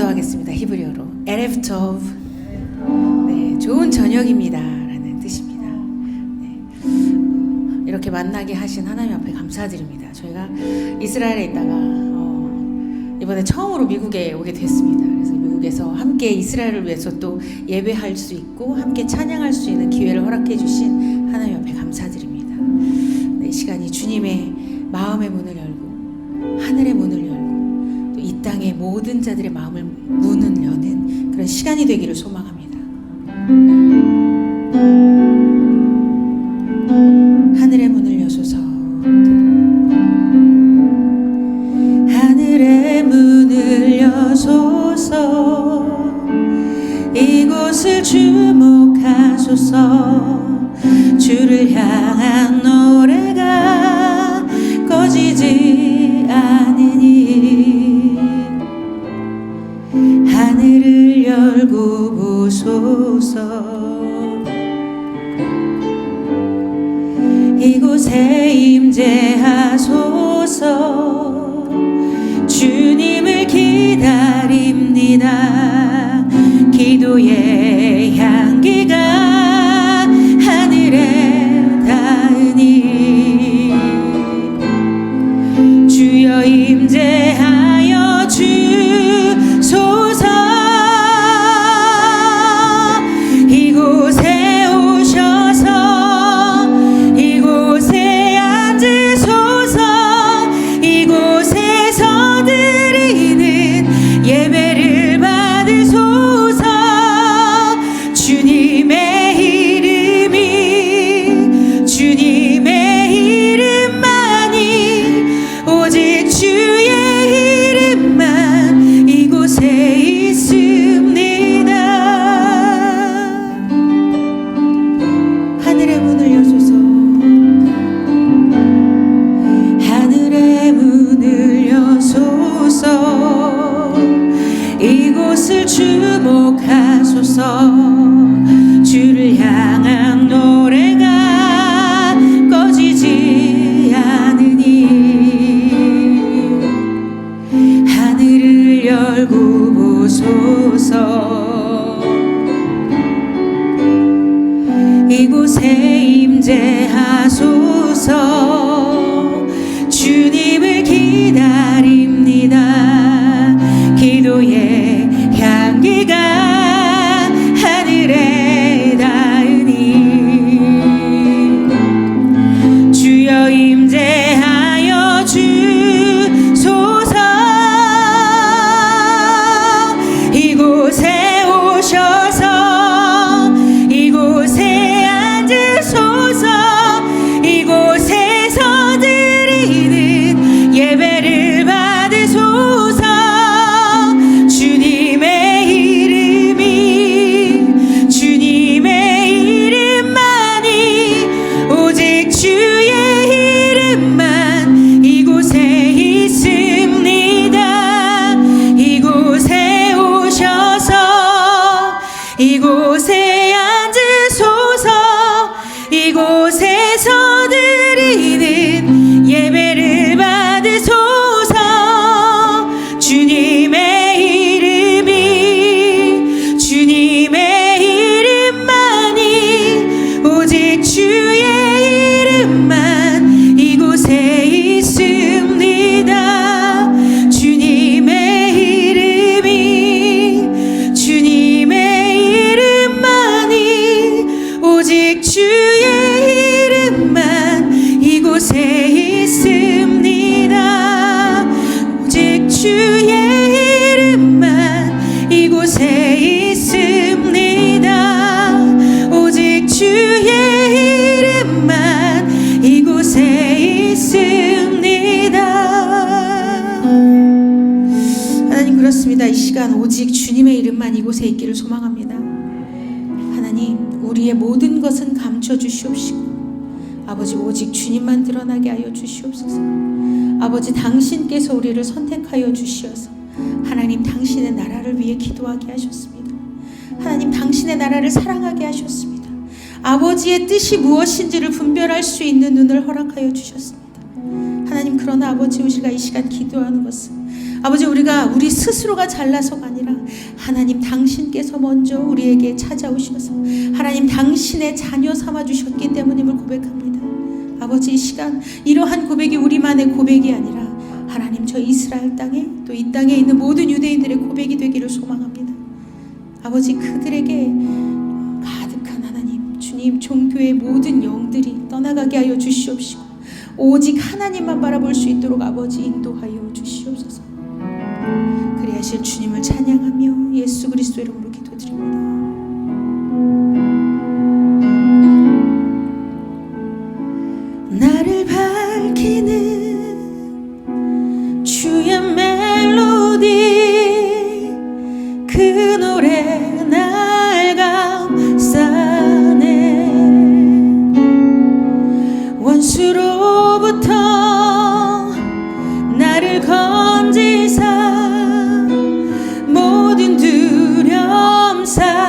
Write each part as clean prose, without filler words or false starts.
기도하겠습니다. 히브리어로 에레브 토브, 네, 좋은 저녁입니다 라는 뜻입니다. 네, 이렇게 만나게 하신 하나님 앞에 감사드립니다. 저희가 이스라엘에 있다가 이번에 처음으로 미국에 오게 됐습니다. 그래서 미국에서 함께 이스라엘을 위해서 또 예배할 수 있고 함께 찬양할 수 있는 기회를 허락해 주신 하나님 앞에 감사드립니다. 네, 시간이 주님의 마음의 문을 열고 하늘의 문을 열고 또 이 땅의 모든 자들의 마음을 문을 여는 그런 시간이 되기를 소망합니다. 하늘의 문을 여소서, 하늘의 문을 여소서, 이곳을 주목하소서. 주를 향한 노래가 꺼지지 않으니 하늘을 열고 보소서. 이곳에 임재하소서. 주님을 기다립니다. 기도의 향기가 하늘에 닿으니 주여 임재하여 주소서. 이곳에 오셔서 이곳에 앉으소서. 이곳에서 드리는 예배를 받으소서. 주님의 이름이 주님의 이름만이 오직 주의 이름만 이곳에 있습니다. 하늘의 문을 여소서. 하늘의 문을 여소서. 이곳을 주목하소서. 주를 향한 노래가 꺼지지 않으니 하늘을 열고 보소서. 이곳에 임재하소서. 주님을 기다립니다. 기도의 향기가 하늘에 닿으니 주여 임재하여 주소서. 이곳에 오셔서 이곳에 앉으소서. 이곳에서 드리는 예배를 받으소서. 주님의 이름이 주님의 이름만이 오직 주의 이름만 이곳에 있습니다. 이곳에 오셔서 이곳에 앉으소서. 이곳에서 드리는 예배를 받으소서. 주님의 이름이 주님의 이름만이 오직 주의 이름만 이곳에 있습니다. 주님의 이름이 주님의 이름만이 오직 주의 이름만 이곳에 있습니다. 오직 주의 이름만 이곳에 있습니다. 오직 주의 이름만 이곳에 있습니다. 하나님, 그렇습니다. 이 시간 오직 주님의 이름만 이곳에 있기를 소망합니다. 하나님, 우리의 모든 것은 감춰 주시옵시고 아버지 오직 주님만 드러나게 하여 주시옵소서. 아버지, 당신께서 우리를 선택하여 주시어서 하나님 당신의 나라를 위해 기도하게 하셨습니다. 하나님 당신의 나라를 사랑하게 하셨습니다. 아버지의 뜻이 무엇인지를 분별할 수 있는 눈을 허락하여 주셨습니다. 하나님, 그러나 아버지, 우리가 이 시간 기도하는 것은 아버지, 우리가 우리 스스로가 잘나서가 아니라 하나님 당신께서 먼저 우리에게 찾아오셔서 하나님 당신의 자녀 삼아주셨기 때문임을 고백합니다. 아버지, 이 시간 이러한 고백이 우리만의 고백이 아니라 하나님 저 이스라엘 땅에 또 이 땅에 있는 모든 유대인들의 고백이 되기를 소망합니다. 아버지, 그들에게 가득한 하나님 주님 종교의 모든 영들이 떠나가게 하여 주시옵시고 오직 하나님만 바라볼 수 있도록 아버지 인도하여 주시옵소서. 그리하실 주님을 찬양하며 예수 그리스도 이름으로 기도드립니다. 나를 밝히는 주의 멜로디 그 노래 날 감싸네. 원수로부터 나를 건지사 모든 두려움 사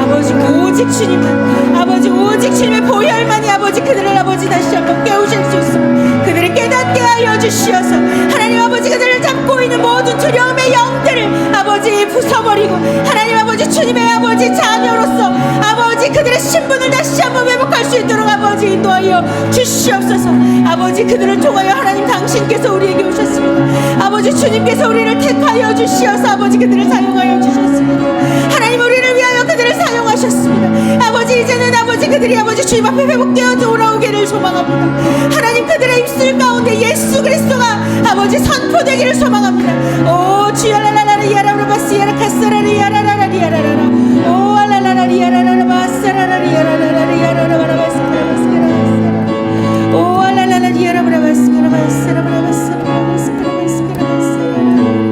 아버지 오직 주님만, 아버지 오직 주님의 보혈만이 아버지 그들을 아버지 다시 한번 깨우실 수 있습니다. 그들을 깨닫게 하여 주시어서 하나님 아버지 그들을 잡고 있는 모든 두려움의 영들을 아버지 부숴버리고 하나님 아버지 주님의 아버지 자녀로서 아버지 그들의 신분을 다시 한번 회복할 수 있도록 아버지 인도하여 주시옵소서. 아버지 그들을 통하여 하나님 당신께서 우리에게 오셨습니다. 아버지 주님께서 우리를 택하여 주시어서 아버지 그들을 사용하여 주셨습니다. 하나님 우리를 위하여 그들을 사용하셨습니다. 아버지 이제는 아버지 그들이 아버지 주님 앞에 회복되어 돌아오기를 소망합니다. 하나님 그들의 입술 가운데 예수 그리스도가 아버지 선포되기를 소망합니다. 오 주여 라라라라 야라라바시야라 카사라리 야라라라리 야라라라 오 알라라라리 야라라라 바사라라리 야라라라리 야라라바라바스카라바스카라바스카라 오 알라라라리 야라바라바스카라바스카라바스카라바스카라바스카라바스카라바스카라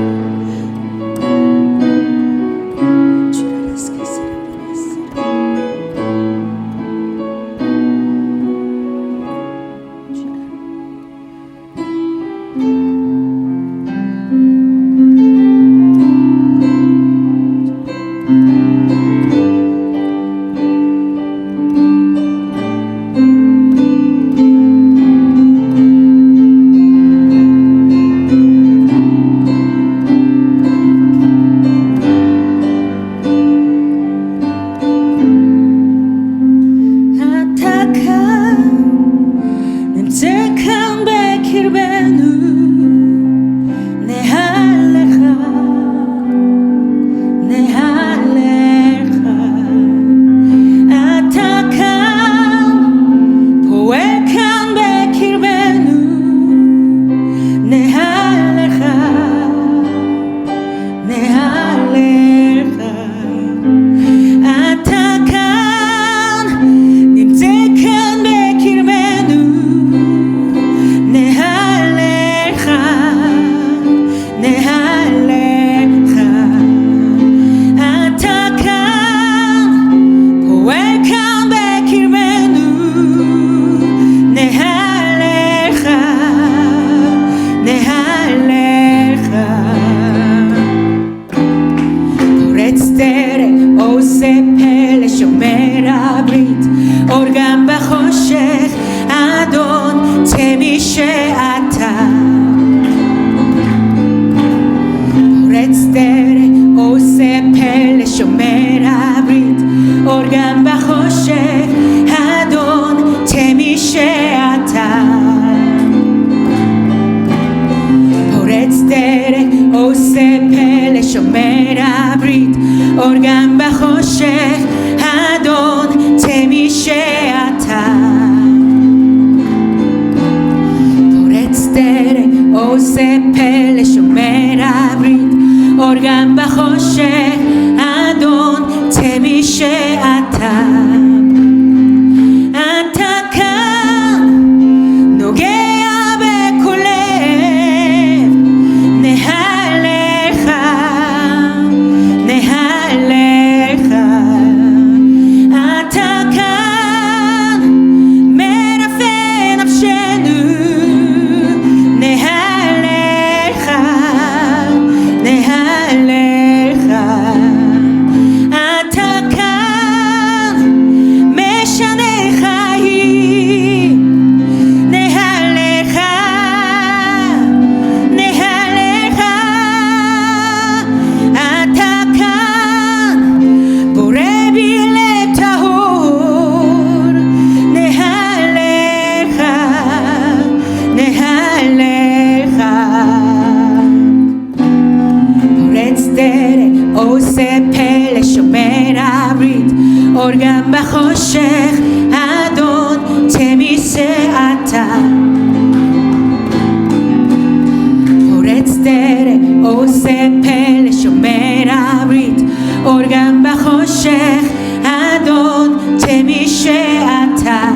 אורגן בחושך, אדון תמישה אתה.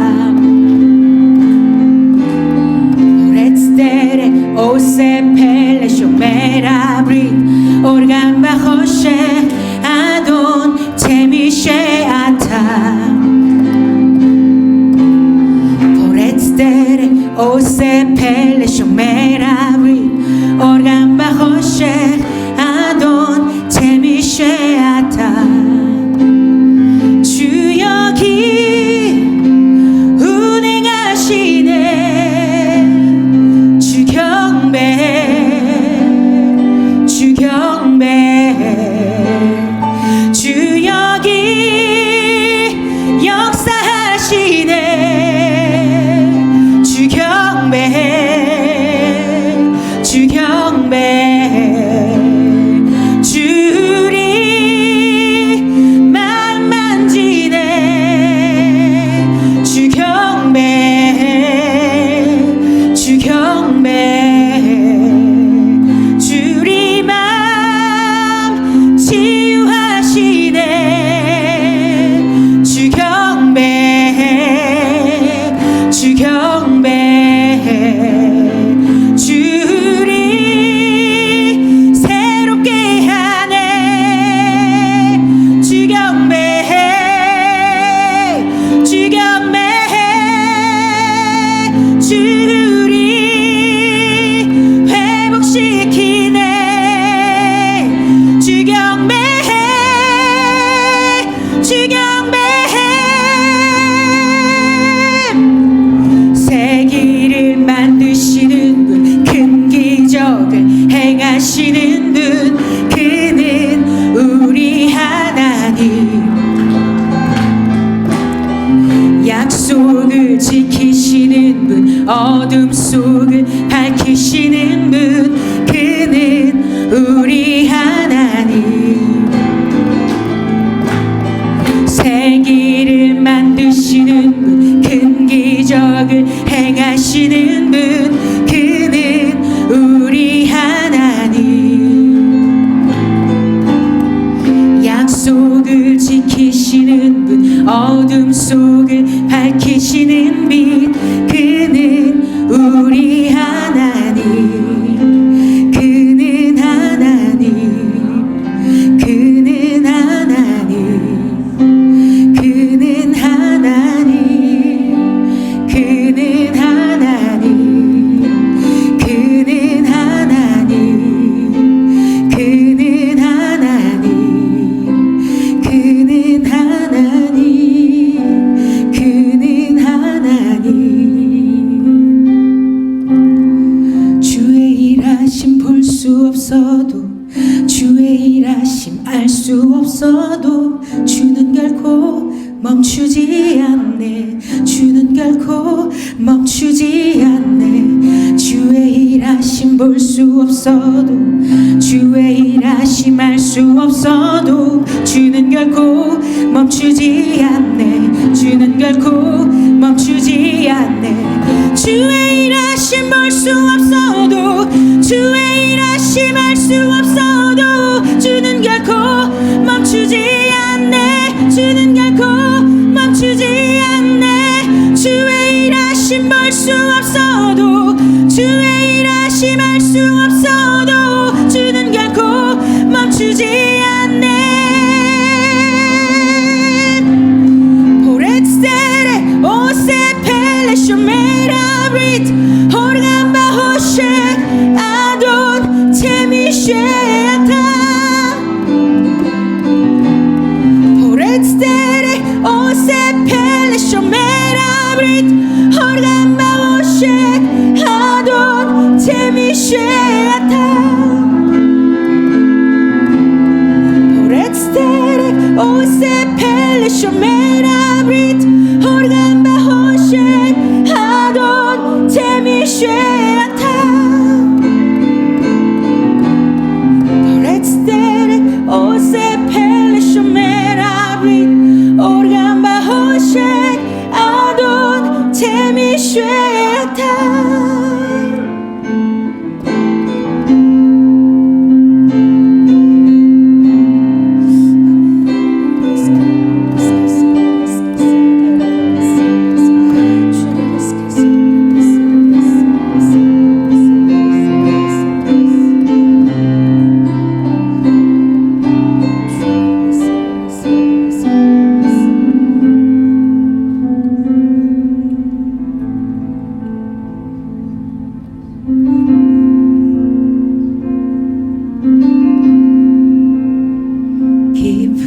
פורץ דרך, עושה פלא, שומר הברית, אורגן בחושך, אדון תמישה אתה. פורץ דרך, עושה פלא, שומר הברית, אורגן בחושך, אדון תמישה אתה. 주 여기 운행하시네. 주 경배, 주 경배. 주 여기 역사하시네. 주 경배, 주 경배. 행하시는 분, 그는 우리 하나님. 약속을 지키시는 분, 어둠 속을 밝히시는 분, 그는 우리 하나님. 세기를 만드시는 분, 큰 기적을 행하시는 분, 그는 우리 하나님. 약속을 지키시는 분, 어둠 속을 밝히시는 빛, 그는 우리 하나님. 그는 하나님. 그는 하나님. 그는 하나님. 그는 하나님. 그는 하나님. 그는 하나님. 그는 하나님. 그는 하나님. 주의 일하심 볼 수 없어도, 주의 일하심 알 수 없어도, 주는 결코 멈추지 않네. 주는 결코 멈추지 않네. 주의 일하심 볼 수 없어도, 주의 일하심 알 수 없어도, 주는 결코 멈추지 않네. 주는 결코 멈추지 않네. 주의 일하심 볼 수 없어도, 주의 일하심 알 수 없어도, 주는 결코 멈추지 않네. 주는 결코 멈추지 않네. 주의 일하심 볼 수 없어도, 주의 일하심 알 수 없어도, 주는 결코 멈추지 않네. 포레츠데레 오세 펠레 쇼메라 브리트 호르간 바호셰 아돈 테미셰타. 포레츠데레 오세 펠레 쇼메라 브리트 호르간 바호셰 아돈 테미셰타. 포레츠데레 오세 펠레 쇼메라 브리트 호르간 바호셰 아돈 테미셰타. 포레츠데레 오세 펠레 쇼메라 브리트 호르간 바호셰 아돈 테미셰타.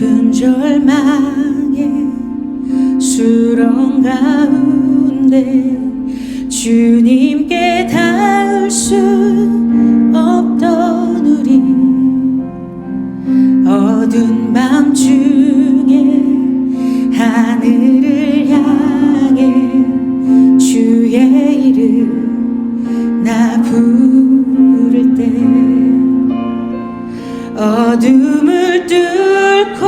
깊은 절망에 수렁 가운데 주님께 닿을 수 없던 우리 어두운 밤 중에 하늘을 향해 주의 이름 나 부를 때 어둠을 뚫고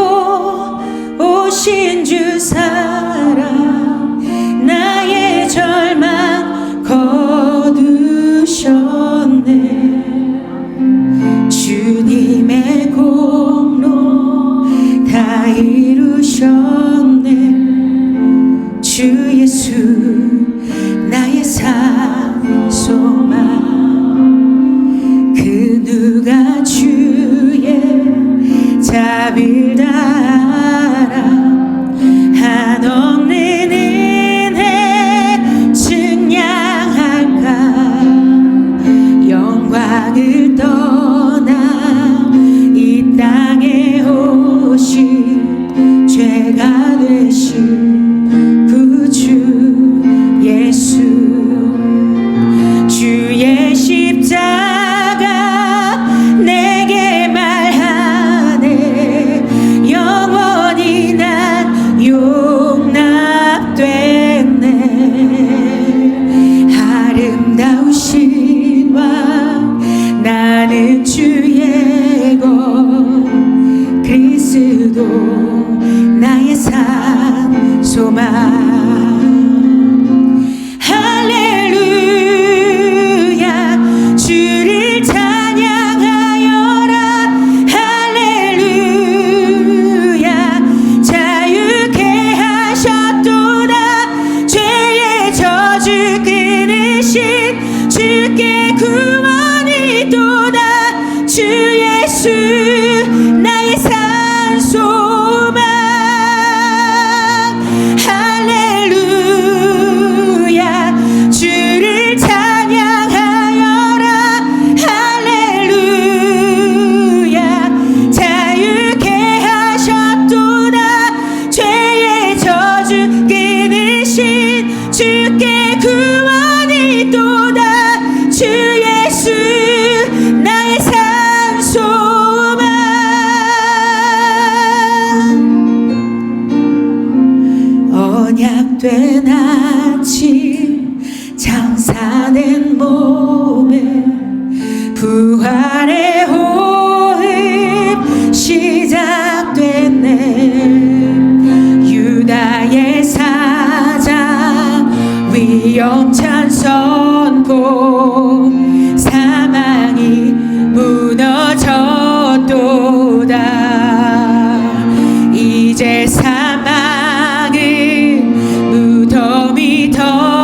오신 주 사랑 나의 절망 거두셨네 주님의 공로 다 이루셨네 주 예수 나의 산소망 그 누가 주의 자비를 다 알아 한없는 은혜 증량할까 영광을 떠나 이 땅에 오신 죄가 되신 구주 예수 주의 십자가 내게 말하네 영원히 난 용납됐네 아름다우신 왕 나는 주의 것 그리스도 나의 산 소망 할렐루야 주를 찬양하여라 할렐루야 자유케 하셨도다 죄의 저주 끊으신 주께 구원이 또다 주 예수 나의 산 소망 할렐루야 주를 찬양하여라 할렐루야 자유케 하셨도다 죄의 저주 끊으신 주께 구원이 또다 주 예수 나의 산 소망 언약된 아침 장사된 몸에 부활의 호흡 시작됐네 유다의 사자 위험찬 선포 사망이 무너졌도다 이제 사망은 무덤이 더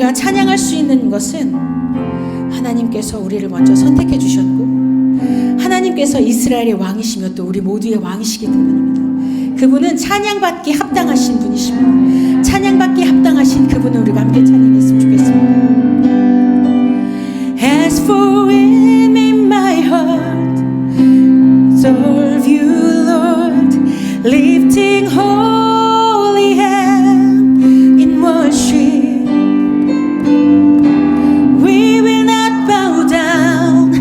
우리가 찬양할 수 있는 것은 하나님께서 우리를 먼저 선택해 주셨고 하나님께서 이스라엘의 왕이시며 또 우리 모두의 왕이시기 때문입니다. 그분은 찬양받기 합당하신 분이십니다. 찬양받기 합당하신 그분을 우리가 함께 찬양했으면 좋겠습니다. As for him in my heart, serve you, Lord, lifting holy hand in worship. We will not bow down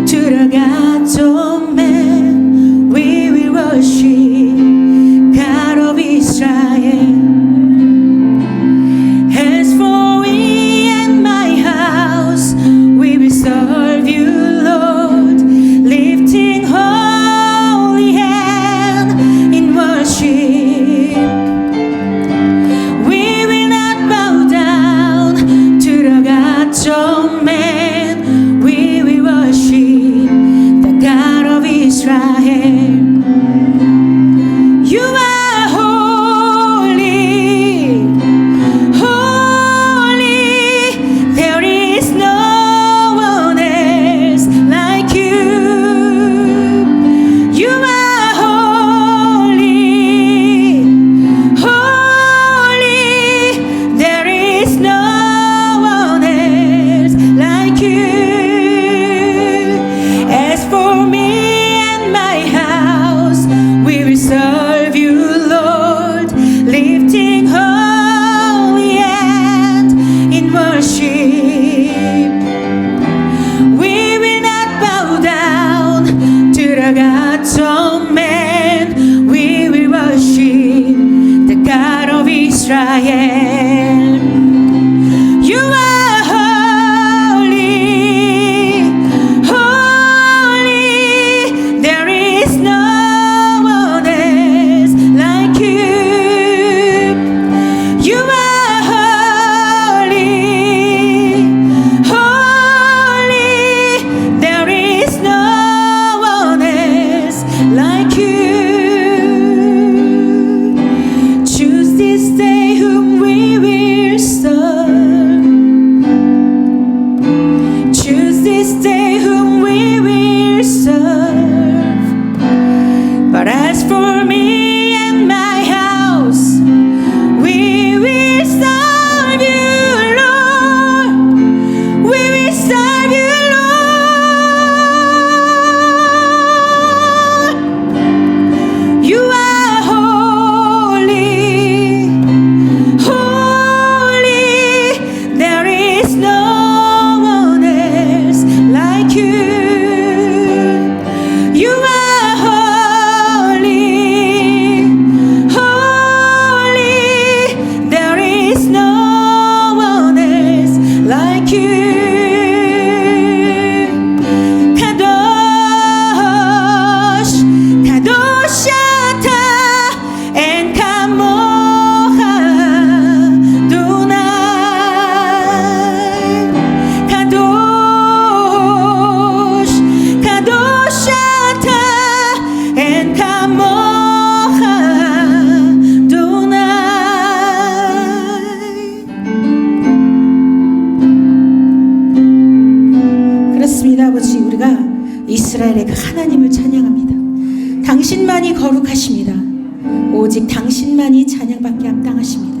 to the gods of man. We will worship God of Israel. As for me and my house, we will serve you, Lord, lifting holy hand in worship. We will not bow down to the gods of man. We will worship the God of Israel. You are holy, holy. There is no one else like you. You are holy, holy. There is no one else like you. As for me and my house, we will serve you, Lord, lifting holy hand in worship. We will not bow down to the gods of man. We will worship the God of Israel. You are holy, holy. There is no one else like you. You are holy, holy. There is no one else like you. Choose this day whom we will serve. Choose this day whom we will serve. But as for me and my house, we will serve you, Lord. We will serve you, Lord. You are holy, holy. There is no one else like you. You are holy, holy. There is no one else like you. Kadosh, Kadosh Ata and Kamocha Adonai. Kadosh, Kadosh Ata and Kamocha Adonai. 그렇습니다, 아버지. 우리가 이스라엘의 그 하나님을 찬양합니다. 당신만이 거룩하십니다. 오직 당신만이 찬양받기 합당하십니다.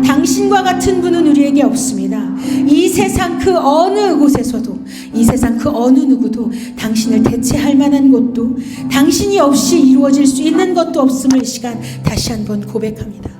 당신과 같은 분은 우리에게 없습니다. 이 세상 그 어느 곳에서도, 이 세상 그 어느 누구도 당신을 대체할 만한 곳도, 당신이 없이 이루어질 수 있는 것도 없음을 이 시간 다시 한번 고백합니다.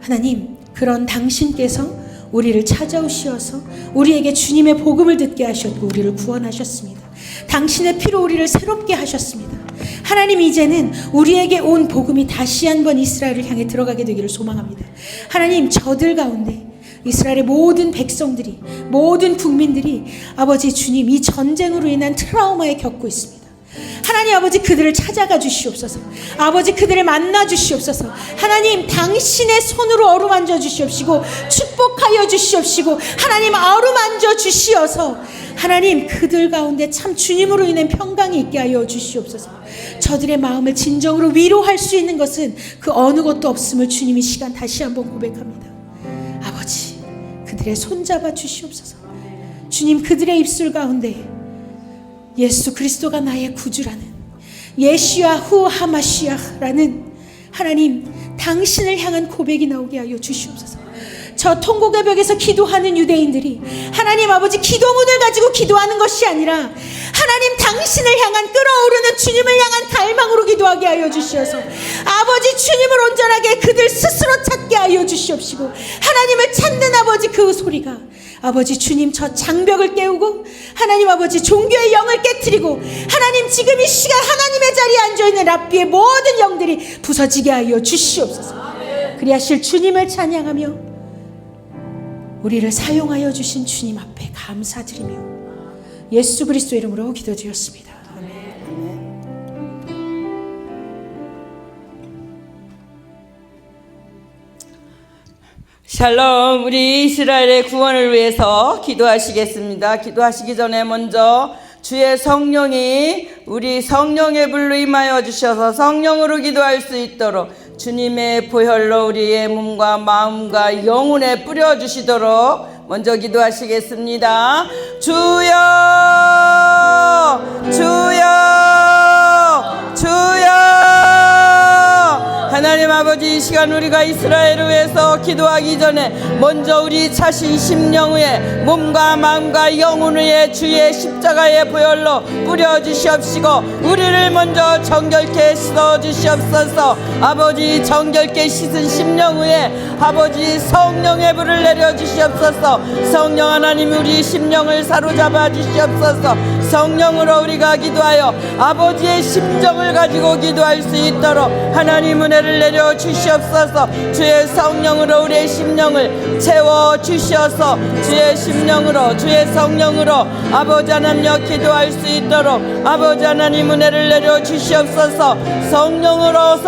하나님, 그런 당신께서 우리를 찾아오시어서 우리에게 주님의 복음을 듣게 하셨고 우리를 구원하셨습니다. 당신의 피로 우리를 새롭게 하셨습니다. 하나님, 이제는 우리에게 온 복음이 다시 한번 이스라엘을 향해 들어가게 되기를 소망합니다. 하나님, 저들 가운데 이스라엘의 모든 백성들이, 모든 국민들이 아버지 주님, 이 전쟁으로 인한 트라우마에 겪고 있습니다. 하나님 아버지, 그들을 찾아가 주시옵소서. 아버지, 그들을 만나 주시옵소서. 하나님, 당신의 손으로 어루만져 주시옵시고 축복하여 주시옵시고 하나님 어루만져 주시어서 하나님, 그들 가운데 참 주님으로 인한 평강이 있게 하여 주시옵소서. 저들의 마음을 진정으로 위로할 수 있는 것은 그 어느 것도 없음을 주님이 시간 다시 한번 고백합니다. 아버지, 그들의 손잡아 주시옵소서. 주님, 그들의 입술 가운데 예수 그리스도가 나의 구주라는, 예시야후 하마시야라는 하나님 당신을 향한 고백이 나오게 하여 주시옵소서. 저 통곡의 벽에서 기도하는 유대인들이 하나님 아버지 기도문을 가지고 기도하는 것이 아니라 하나님 당신을 향한 끓어오르는 주님을 향한 갈망으로 기도하게 하여 주시어서 아버지 주님을 온전하게 그들 스스로 찾게 하여 주시옵시고, 하나님을 찾는 아버지 그 소리가 아버지 주님 저 장벽을 깨우고 하나님 아버지 종교의 영을 깨트리고 하나님 지금 이 시간 하나님의 자리에 앉아있는 랍비의 모든 영들이 부서지게 하여 주시옵소서. 그리하실 주님을 찬양하며 우리를 사용하여 주신 주님 앞에 감사드리며 예수 그리스도 이름으로 기도드렸습니다. 샬롬. 우리 이스라엘의 구원을 위해서 기도하시겠습니다. 기도하시기 전에 먼저 주의 성령이 우리 성령의 불로 임하여 주셔서 성령으로 기도할 수 있도록 주님의 보혈로 우리의 몸과 마음과 영혼에 뿌려주시도록 먼저 기도하시겠습니다. 주여, 주여, 주여. 하나님 아버지, 이 시간 우리가 이스라엘을 위해서 기도하기 전에 먼저 우리 자신 심령 위에 몸과 마음과 영혼 위에 주의 십자가의 보혈로 뿌려주시옵시고 우리를 먼저 정결케 씻어주시옵소서. 아버지, 정결케 씻은 심령 위에 아버지 성령의 불을 내려주시옵소서. 성령 하나님, 우리 심령을 사로잡아 주시옵소서. 성령으로 우리가 기도하여 아버지의 심정을 가지고 기도할 수 있도록 하나님 은혜를 내려 주시옵소서. 주의 성령으로 우리의 심령을 채워 주시어서 주의 심령으로 주의 성령으로 아버지 하나님 기도할 수 있도록 아버지 하나님 은혜를 내려 주시옵소서. 성령으로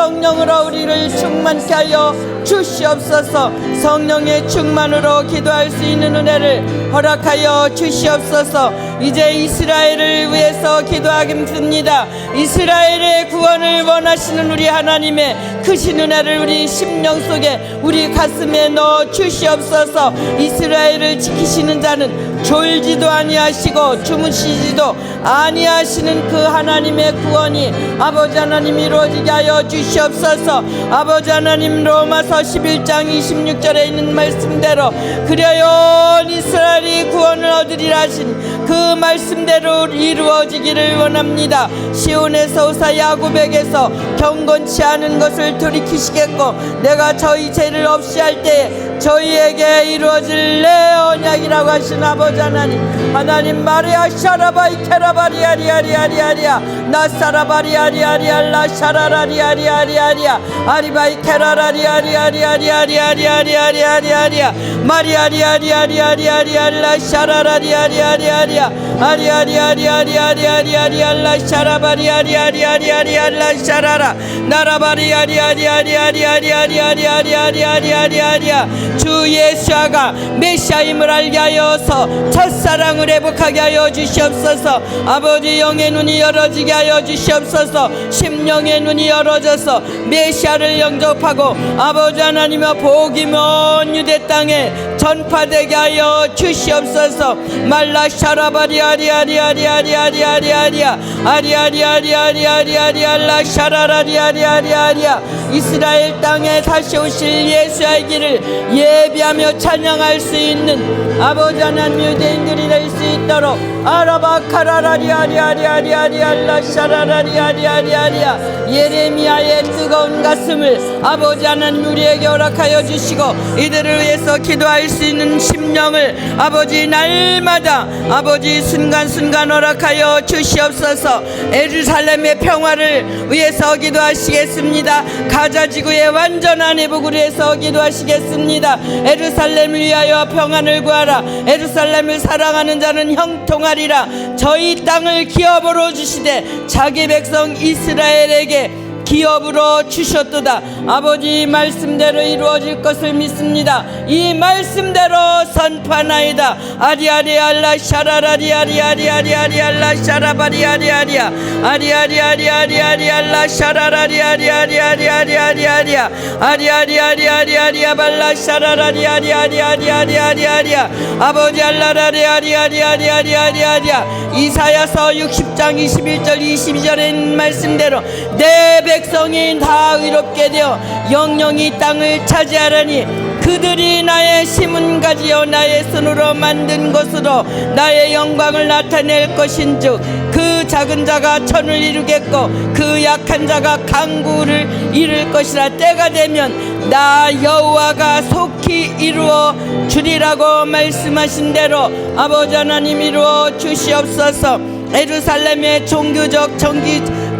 우리를 충만케 하여 주시옵소서. 성령의 충만으로 기도할 수 있는 은혜를 허락하여 주시옵소서. 이제 이스라엘을 위해서 기도하겠습니다. 이스라엘의 구원을 원하시는 우리 하나님의 크신 은혜를 우리 심령 속에 우리 가슴에 넣어 주시옵소서. 이스라엘을 지키시는 자는 졸지도 아니하시고 주무시지도 아니하시는 그 하나님의 구원이 아버지 하나님 이루어지게 하여 주시옵소서. 아버지 하나님, 로마서 11장 26절에 있는 말씀대로 그려요 이스라엘이 구원을 얻으리라 하신 그 말씀대로 이루어지기를 원합니다. 시온에서 오사 야곱에게서 경건치 않은 것을 돌이키시겠고 내가 저희 죄를 없이 할 때에 저희에게 이루어질 내 언약이라고 하신 아버지 하나님 마리아 샤라바이 케라바리아리아리아리아리아 나사라바리아리아리알라 샤라라리아리아리아리아 아리바이 케라라리아리아리아리아리아리아리아리아리아 마리아리아리아리아리아리알라 샤라라리아리아리아리아 아리아리아리아리아리아리알라 샤라바리아리아리아리아리알라 샤라라 나라바리아리아리아리아리아리아리아리아리아리아리아 주 예수아가 메시아임을 알게 하여서 첫사랑을 회복하게 하여 주시옵소서. 아버지 영의 눈이 열어지게 하여 주시옵소서. 심령의 눈이 열어져서 메시아를 영접하고 아버지 하나님의 복이 먼 유대 땅에 전파되게 하여 주시옵소서. 말라 샤라바리아리아리아리아리아리아리아리아 아리아리아리아리아리아리아 샤라라리아리아리아리아 이스라엘 땅에 다시 오실 예수의 길을 예비하며 찬양할 수 있는 아버지 하나님 유대인들이 될 수 있도록 아라바카라라리아리아리아리아리아 샤라라리아리아리아리아 예레미야의 뜨거운 가슴을 아버지 하나님 우리에게 허락하여 주시고 이들을 위해서 기도할 수 있는 심령을 아버지 날마다 아버지 순간순간 허락하여 주시옵소서. 예루살렘의 평화를 위해서 기도하시겠습니다. 가자 지구의 완전한 회복을 위해서 기도하시겠습니다. 예루살렘을 위하여 평안을 구하라. 예루살렘을 사랑하는 자는 형통하리라. 저희 땅을 기업으로 주시되 자기 백성 이스라엘에게 기업으로 주셨도다. 아버지 말씀대로 이루어질 것을 믿습니다. 이 말씀대로 선포하나이다. 아리아리알라 샤라라리아리아리아리아리알라 샤라바리아리아리아 아리아리아리아리아리알라 샤라라리아리아리아리아리아리아리아 아리아리아리아리아리아발라 샤라라리아리아리아리아리아리아 아버지 알라라리아리아리아리아리아리아 이사야서 60장 21절 22절에 있는 말씀대로 내 백성이 다 의롭게 되어 영영이 땅을 차지하라니 그들이 나의 심은 가지요 나의 손으로 만든 것으로 나의 영광을 나타낼 것인즉 그 작은 자가 천을 이루겠고 그 약한 자가 강구를 이룰 것이라. 때가 되면 나 여호와가 속히 이루어 주리라고 말씀하신 대로 아버지 하나님 이루어 주시옵소서. 예루살렘의 종교적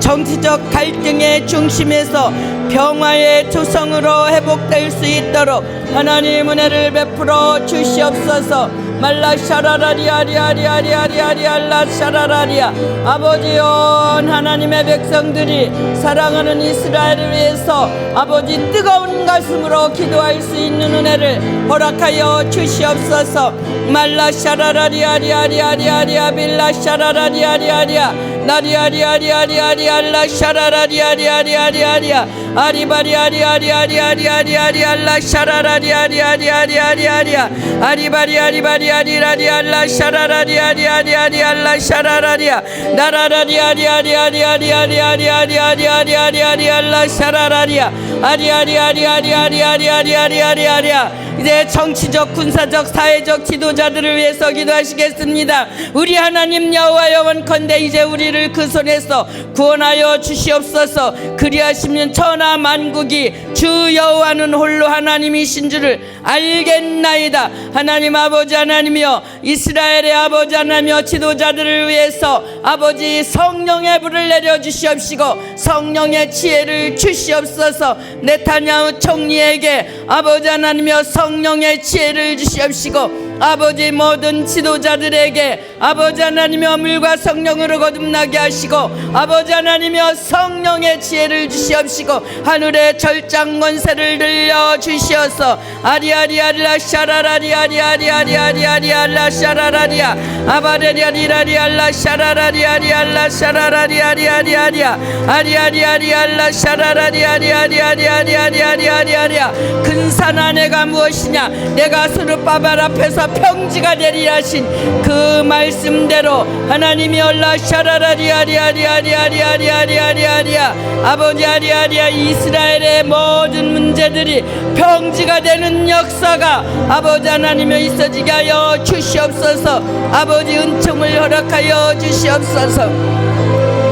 정치적 갈등의 중심에서 평화의 조성으로 회복될 수 있도록 하나님 은혜를 베풀어 주시옵소서. 말라 샤라라리아리아리아리아리아리알라 샤라라리아 아버지여 하나님의 백성들이 사랑하는 이스라엘을 위해서 아버지 뜨거운 가슴으로 기도할 수 있는 은혜를 허락하여 주시옵소서. 말라 샤라라리아리아리아리아리아 빌라 샤라라리아리아리아 나리아리아리아리아리알라 샤라라리아리아리아리아리아 아리바리아리아리아리아리아리아리알라 샤라라리아리아리아리아리아 아리바리아리바리아리아리알라 샤라라리아리아리아리알라 샤라라리아 나라라리아리아리아리아리아리아리아리아리아리알라 샤라라리아 아리아리아리아리아리아리아리아리아 이제 정치적 군사적 사회적 지도자들을 위해서 기도하시겠습니다. 우리 하나님 여호와 영원컨대 이제 우리를 그 손에서 구원하여 주시옵소서. 그리하시면 천하 만국이 주 여호와는 홀로 하나님이신 줄을 알겠나이다. 하나님 아버지 하나님이여 이스라엘의 아버지 하나님이여 지도자들을 위해서 아버지 성령의 불을 내려주시옵시고 성령의 지혜를 주시옵소서. 네타냐후 총리에게 아버지 하나님이여 성령의 지혜를 주시옵시고 아버지 모든 지도자들에게 아버지 하나님이여 물과 성령으로 거듭나게 하시고 아버지 하나님이여 성령의 지혜를 주시옵시고 하늘의 절장 권세를 들려 주시어서 아리아리아리라 샤라라리아리아리아리아리아리아 샤라라리아 아바레리아리라리알라 샤라라리아리알라 샤라라리아리아리아리아 아리아리아리알라 샤라라리아리아리아리아리아리아리아리아 근산 아내가 무엇이냐 내가 스룹바벨 앞에서 평지가 되리라 하신 그 말씀대로 하나님이 올라 샤라라리아리아리아리아리아리아리아리아 아버지 아리아리아 이스라엘의 모든 문제들이 평지가 되는 역사가 아버지 하나님이 있어지게 하여 주시옵소서. 아버지 은총을 허락하여 주시옵소서.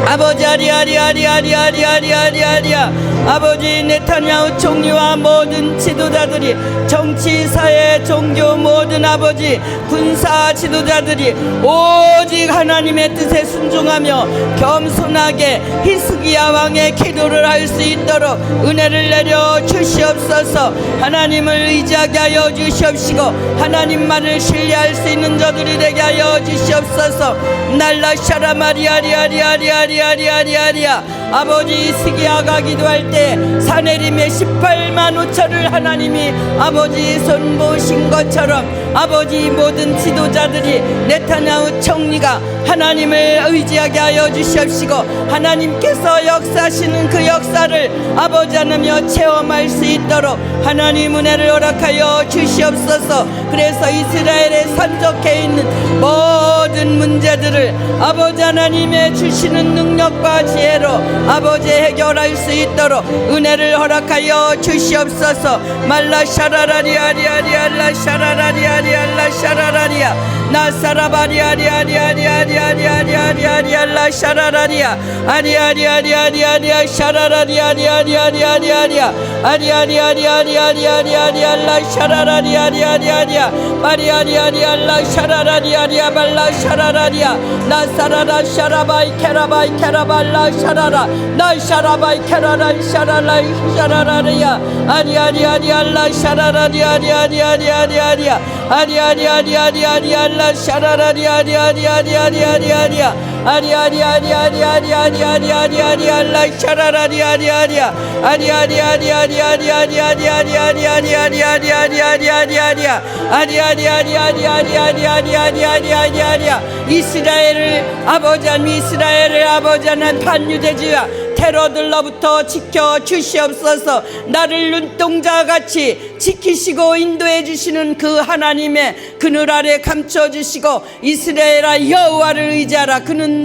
아버지 아리아리아리아리아리아리아리아 아버지 네타냐후 총리와 모든 지도자들이 정치 사회 종교 모든 아버지 군사 지도자들이 오직 하나님의 뜻에 순종하며 겸손하게 히스기야 왕의 기도를 할 수 있도록 은혜를 내려 주시옵소서. 하나님을 의지하게 하여 주시옵시고 하나님 말을 신뢰할 수 있는 저들이 되게 하여 주시옵소서. 날라 샤라마리아리아리아리아리아리아리아 아버지 히스기야가 기도할 때 사내림의 18만 5천을 하나님이 아버지 손보신 것처럼 아버지 모든 지도자들이 네타냐후 총리가 하나님을 의지하게 하여 주시옵시고 하나님께서 역사하시는 그 역사를 아버지 하나며 체험할 수 있도록 하나님 은혜를 허락하여 주시옵소서. 그래서 이스라엘에 산적해 있는 모든 문제들을 아버지 하나님의 주시는 능력과 지혜로 아버지 해결할 수 있도록 은혜를 허락하여 주시옵소서. 말라 샤라라리아리아리알라 샤라라리아리알라 샤라라리아 나사라바리아리아리아리아리아리아리아리아리아 샤라라리아 아리아리아리아리아리아 샤라라리아리아리아리아리아리아 아리아리아리아리아리아리아리아 샤라라리아리아리아리아 바리아리아리알라 샤라라리아리아 발라 샤라라리아 나사라라 샤라바이 케라바이 케라발라 샤라라 나 샤라바이 케라라 샤라라 샤라라리아 아리아리아리알라 샤라라리아리아리아리아리아 아리아리아리아리아리아 알라 샤라라리 아리 아리 아리 아리 아리 아리야 아리 아리 아리 아리 아리 아리 아리 아리 아리 알라 샤라라리 아리 아리야 아리 아리 아리 아리 아리 아리 아리 아리 아리 아리 아리 아리 아리 아리 아리 아리야 아리 아리 아리 아리 아리 아리 아리 아리 아리 아리 아리야 이스라엘을 아버지 하나님 이스라엘을 아버지 하나님 반유대지와 테러들로부터 지켜 주시옵소서. 나를 눈동자같이 지키시고 인도해 주시는 그 하나님의 그늘 아래 감춰 주시고 이스라엘아 여호와를 의지하라. 그는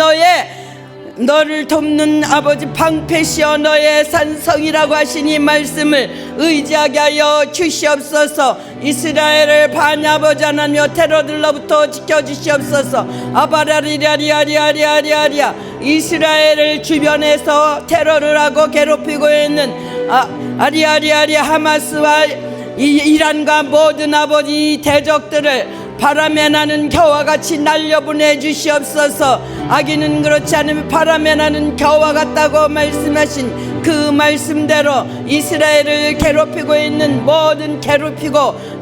너를 돕는 아버지 방패시여 너의 산성이라고 하신 이 말씀을 의지하게 하여 주시옵소서. 이스라엘을 반야버지 하나며 테러들로부터 지켜주시옵소서. 아바라리라리아리아리아리아리아 이스라엘을 주변에서 테러를 하고 괴롭히고 있는 아리아리아리 하마스와 이란과 모든 아버지 대적들을 바람에 나는 겨와 같이 날려보내 주시옵소서. 아기는 그렇지 않으면 바람에 나는 겨와 같다고 말씀하신 그 말씀대로 이스라엘을 괴롭히고 있는 모든 괴롭히고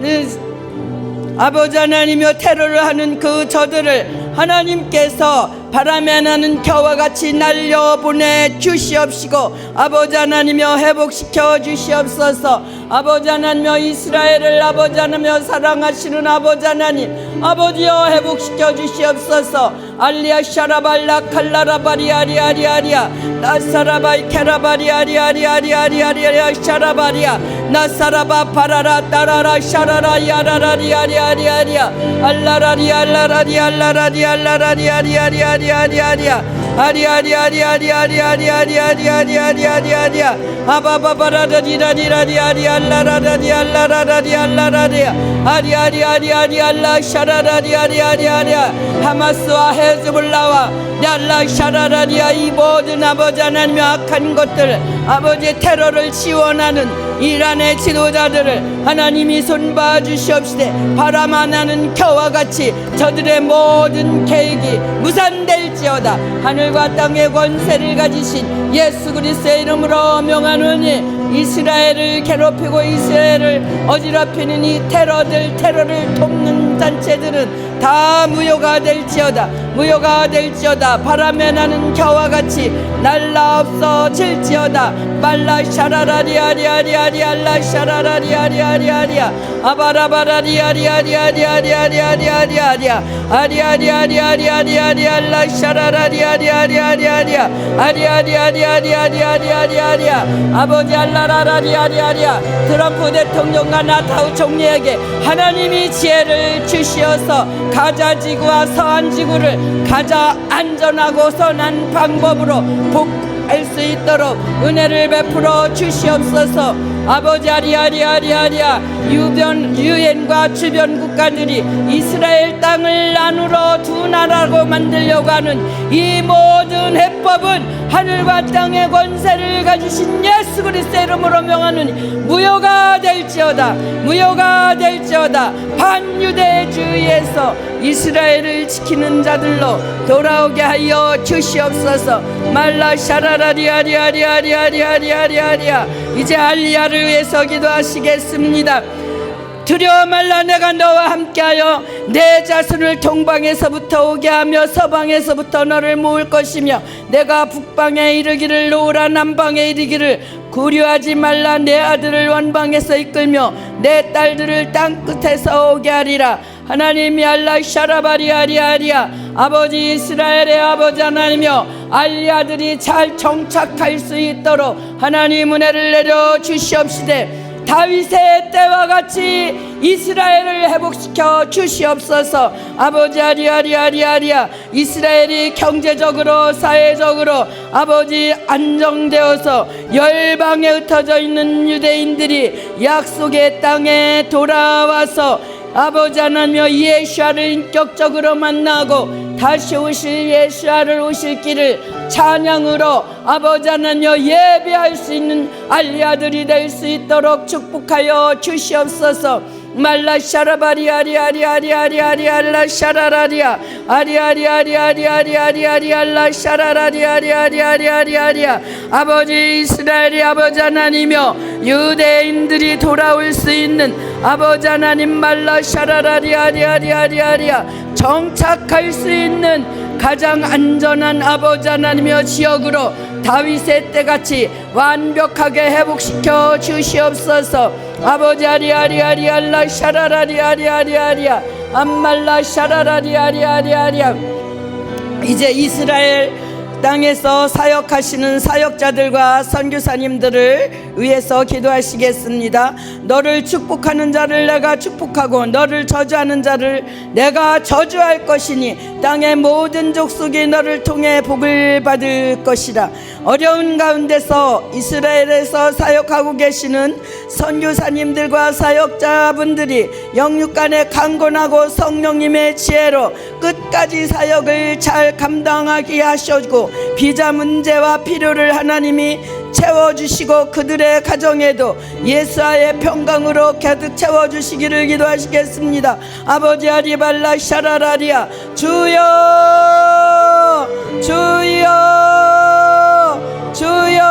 아버지 하나님이여 테러를 하는 그 저들을 하나님께서 바람에 나는 겨와 같이 날려보내 주시옵시고 아버지 하나님이여 회복시켜 주시옵소서. 아버지 하나님이여 이스라엘을 아버지 하나님이여 사랑하시는 아버지 하나님 아버지여 회복시켜 주시옵소서. 알리아 샤라발라 칼라라바리아리아리아리아 나사라바이 케라바리아리아리아리아리아리아 샤라바리아 나사라바 파라라 따라라 샤라라 야라라리아리아리아리아 알라라리 알라라리 알라라리 알라라리 아리아리아리 아리아리아 아리아리아리아리아리아리아리아리아리아리아리아리아 아바바바라라리라리라리 아리알라라라리 알라라라리 알라라리아 아리아리아리아리 알라 샤라라리 아리아리아리아 하마스와 헤즈볼라와 얄라 샤라라리아 이 모든 아버지 하나님의 악한 것들 아버지의 테러를 지원하는 이란의 지도자들을 하나님이 손봐 주시옵시되 바람아 나는 겨와 같이 저들의 모든 계획이 무산될지어다. 하늘과 땅의 권세를 가지신 예수 그리스도의 이름으로 명하노니 이스라엘을 괴롭히고 이스라엘을 어지럽히는 이 테러를 돕는 단체들은 다 무효가 될지어다. 무효가 될지어다. 바람에 나는 겨와 같이 날라 없어질지어다. 말라 샤라라리아리아리아리 알라 샤라라리아리아리아리아 아바라바라리아리아리아리아리아리아리아리아 아리아리아리아리아리아리 알라 샤라라리아리아리아리아리아 아리아리아리아리아리아리아리아 아버지 알라라라리아리아리아 트럼프 대통령과 나타우 총리에게 하나님이 지혜를 주시어서 가자 지구와 서한 지구를 가자 안전하고 선한 방법으로 복할 수 있도록 은혜를 베풀어 주시옵소서. 아버지 아리아리아리아리아 유엔과 주변 국가들이 이스라엘 땅을 나누어 두 나라로 만들려고 하는 이 모든 해법은 하늘과 땅의 권세를 가지신 예수 그리스도의 이름으로 명하노니 무효가 될지어다. 무효가 될지어다. 반유대주의에서 이스라엘을 지키는 자들로 돌아오게 하여 주시옵소서. 말라 샤라라리아리아리아리아리아리아리아리아 이제 알리야를 위해서 기도하시겠습니다. 두려워 말라. 내가 너와 함께하여 내 자손을 동방에서부터 오게 하며 서방에서부터 너를 모을 것이며 내가 북방에 이르기를 놓으라 남방에 이르기를 구려하지 말라. 내 아들을 원방에서 이끌며 내 딸들을 땅끝에서 오게 하리라. 하나님이 알라 샤라바리아리아리아 아버지 이스라엘의 아버지 하나님이여 알리아들이 잘 정착할 수 있도록 하나님 은혜를 내려 주시옵시되 다윗의 때와 같이 이스라엘을 회복시켜 주시옵소서. 아버지 아리아리아리아리아 이스라엘이 경제적으로 사회적으로 아버지 안정되어서 열방에 흩어져 있는 유대인들이 약속의 땅에 돌아와서 아버지 하나님여 예수아를 인격적으로 만나고 다시 오실 예수아를 오실 길을 찬양으로 아버지 하나님여 예배할 수 있는 알리아들이 될 수 있도록 축복하여 주시옵소서. 말라 샤라바리아리아리아리아리아리 알라 샤라라리아 아리아리아리아리아리아리아리 알라 샤라라리아리아리아리아리아리아 아버지 이스라엘이 아버지 하나님이여 유대인들이 돌아올 수 있는 아버지 하나님 말라 샤라라리아리아리아리아리아 정착할 수 있는 가장 안전한 아버지 하나님의 지역으로 다윗의 때같이 완벽하게 회복시켜 주시옵소서. 아버지 아리아리아리알라 샤라라리아리아리아리아 암말라 샤라라리아리아리아리아. 이제 이스라엘 땅에서 사역하시는 사역자들과 선교사님들을 위해서 기도하시겠습니다. 너를 축복하는 자를 내가 축복하고 너를 저주하는 자를 내가 저주할 것이니 땅의 모든 족속이 너를 통해 복을 받을 것이라. 어려운 가운데서 이스라엘에서 사역하고 계시는 선교사님들과 사역자분들이 영육간에 강건하고 성령님의 지혜로 끝까지 사역을 잘 감당하게 하셔주고 비자 문제와 필요를 하나님이 채워주시고 그들의 가정에도 예수와의 평강으로 가득 채워주시기를 기도하시겠습니다. 아버지 아리발라 샤라라리아 주여 주여 주여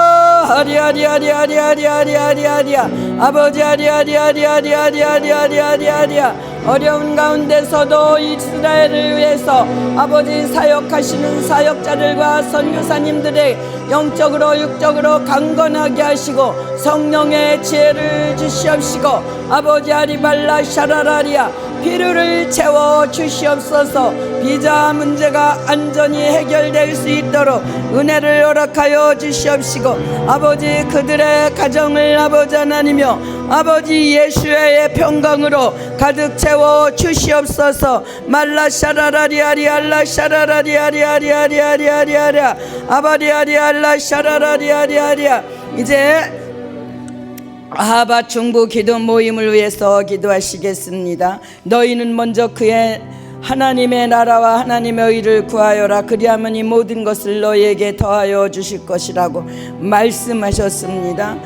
아리아리아리아리아리아리아리아리아 아버지 아리아리아리아리아리아리아리아리아. 어려운 가운데서도 이스라엘을 위해서 아버지 사역하시는 사역자들과 선교사님들의 영적으로 육적으로 강건하게 하시고 성령의 지혜를 주시옵시고 아버지 아리발라 샤라라리아 필요를 채워 주시옵소서. 비자 문제가 안전히 해결될 수 있도록 은혜를 허락하여 주시옵시고 아버지 그들의 가정을 아버지 하나님이여 아버지 예수의 평강으로 가득 채워 주시옵소서. 말라 샤라라리아리알라 샤라라리아리아리아리아리아리아 아바리아리알라 샤라라리아리아리아. 이제 아하바 중부 기도 모임을 위해서 기도하시겠습니다. 너희는 먼저 그의 하나님의 나라와 하나님의 의를 구하여라. 그리하면 이 모든 것을 너희에게 더하여 주실 것이라고 말씀하셨습니다.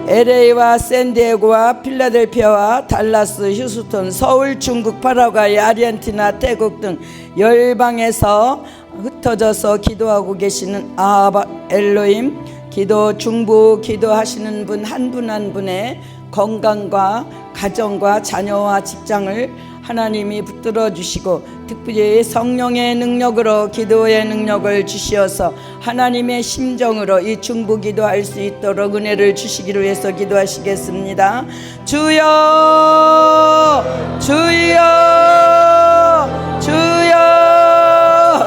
LA와 샌디에고와 필라델피아와 달라스, 휴스턴, 서울, 중국, 파라과이, 아르헨티나, 태국 등 열방에서 흩어져서 기도하고 계시는 아하바 엘로힘 기도 중보 기도하시는 분 한 분 한 분의 건강과 가정과 자녀와 직장을 하나님이 붙들어 주시고 특별히 성령의 능력으로 기도의 능력을 주시어서 하나님의 심정으로 이 중보 기도할 수 있도록 은혜를 주시기를 위해서 기도하시겠습니다. 주여 주여 주여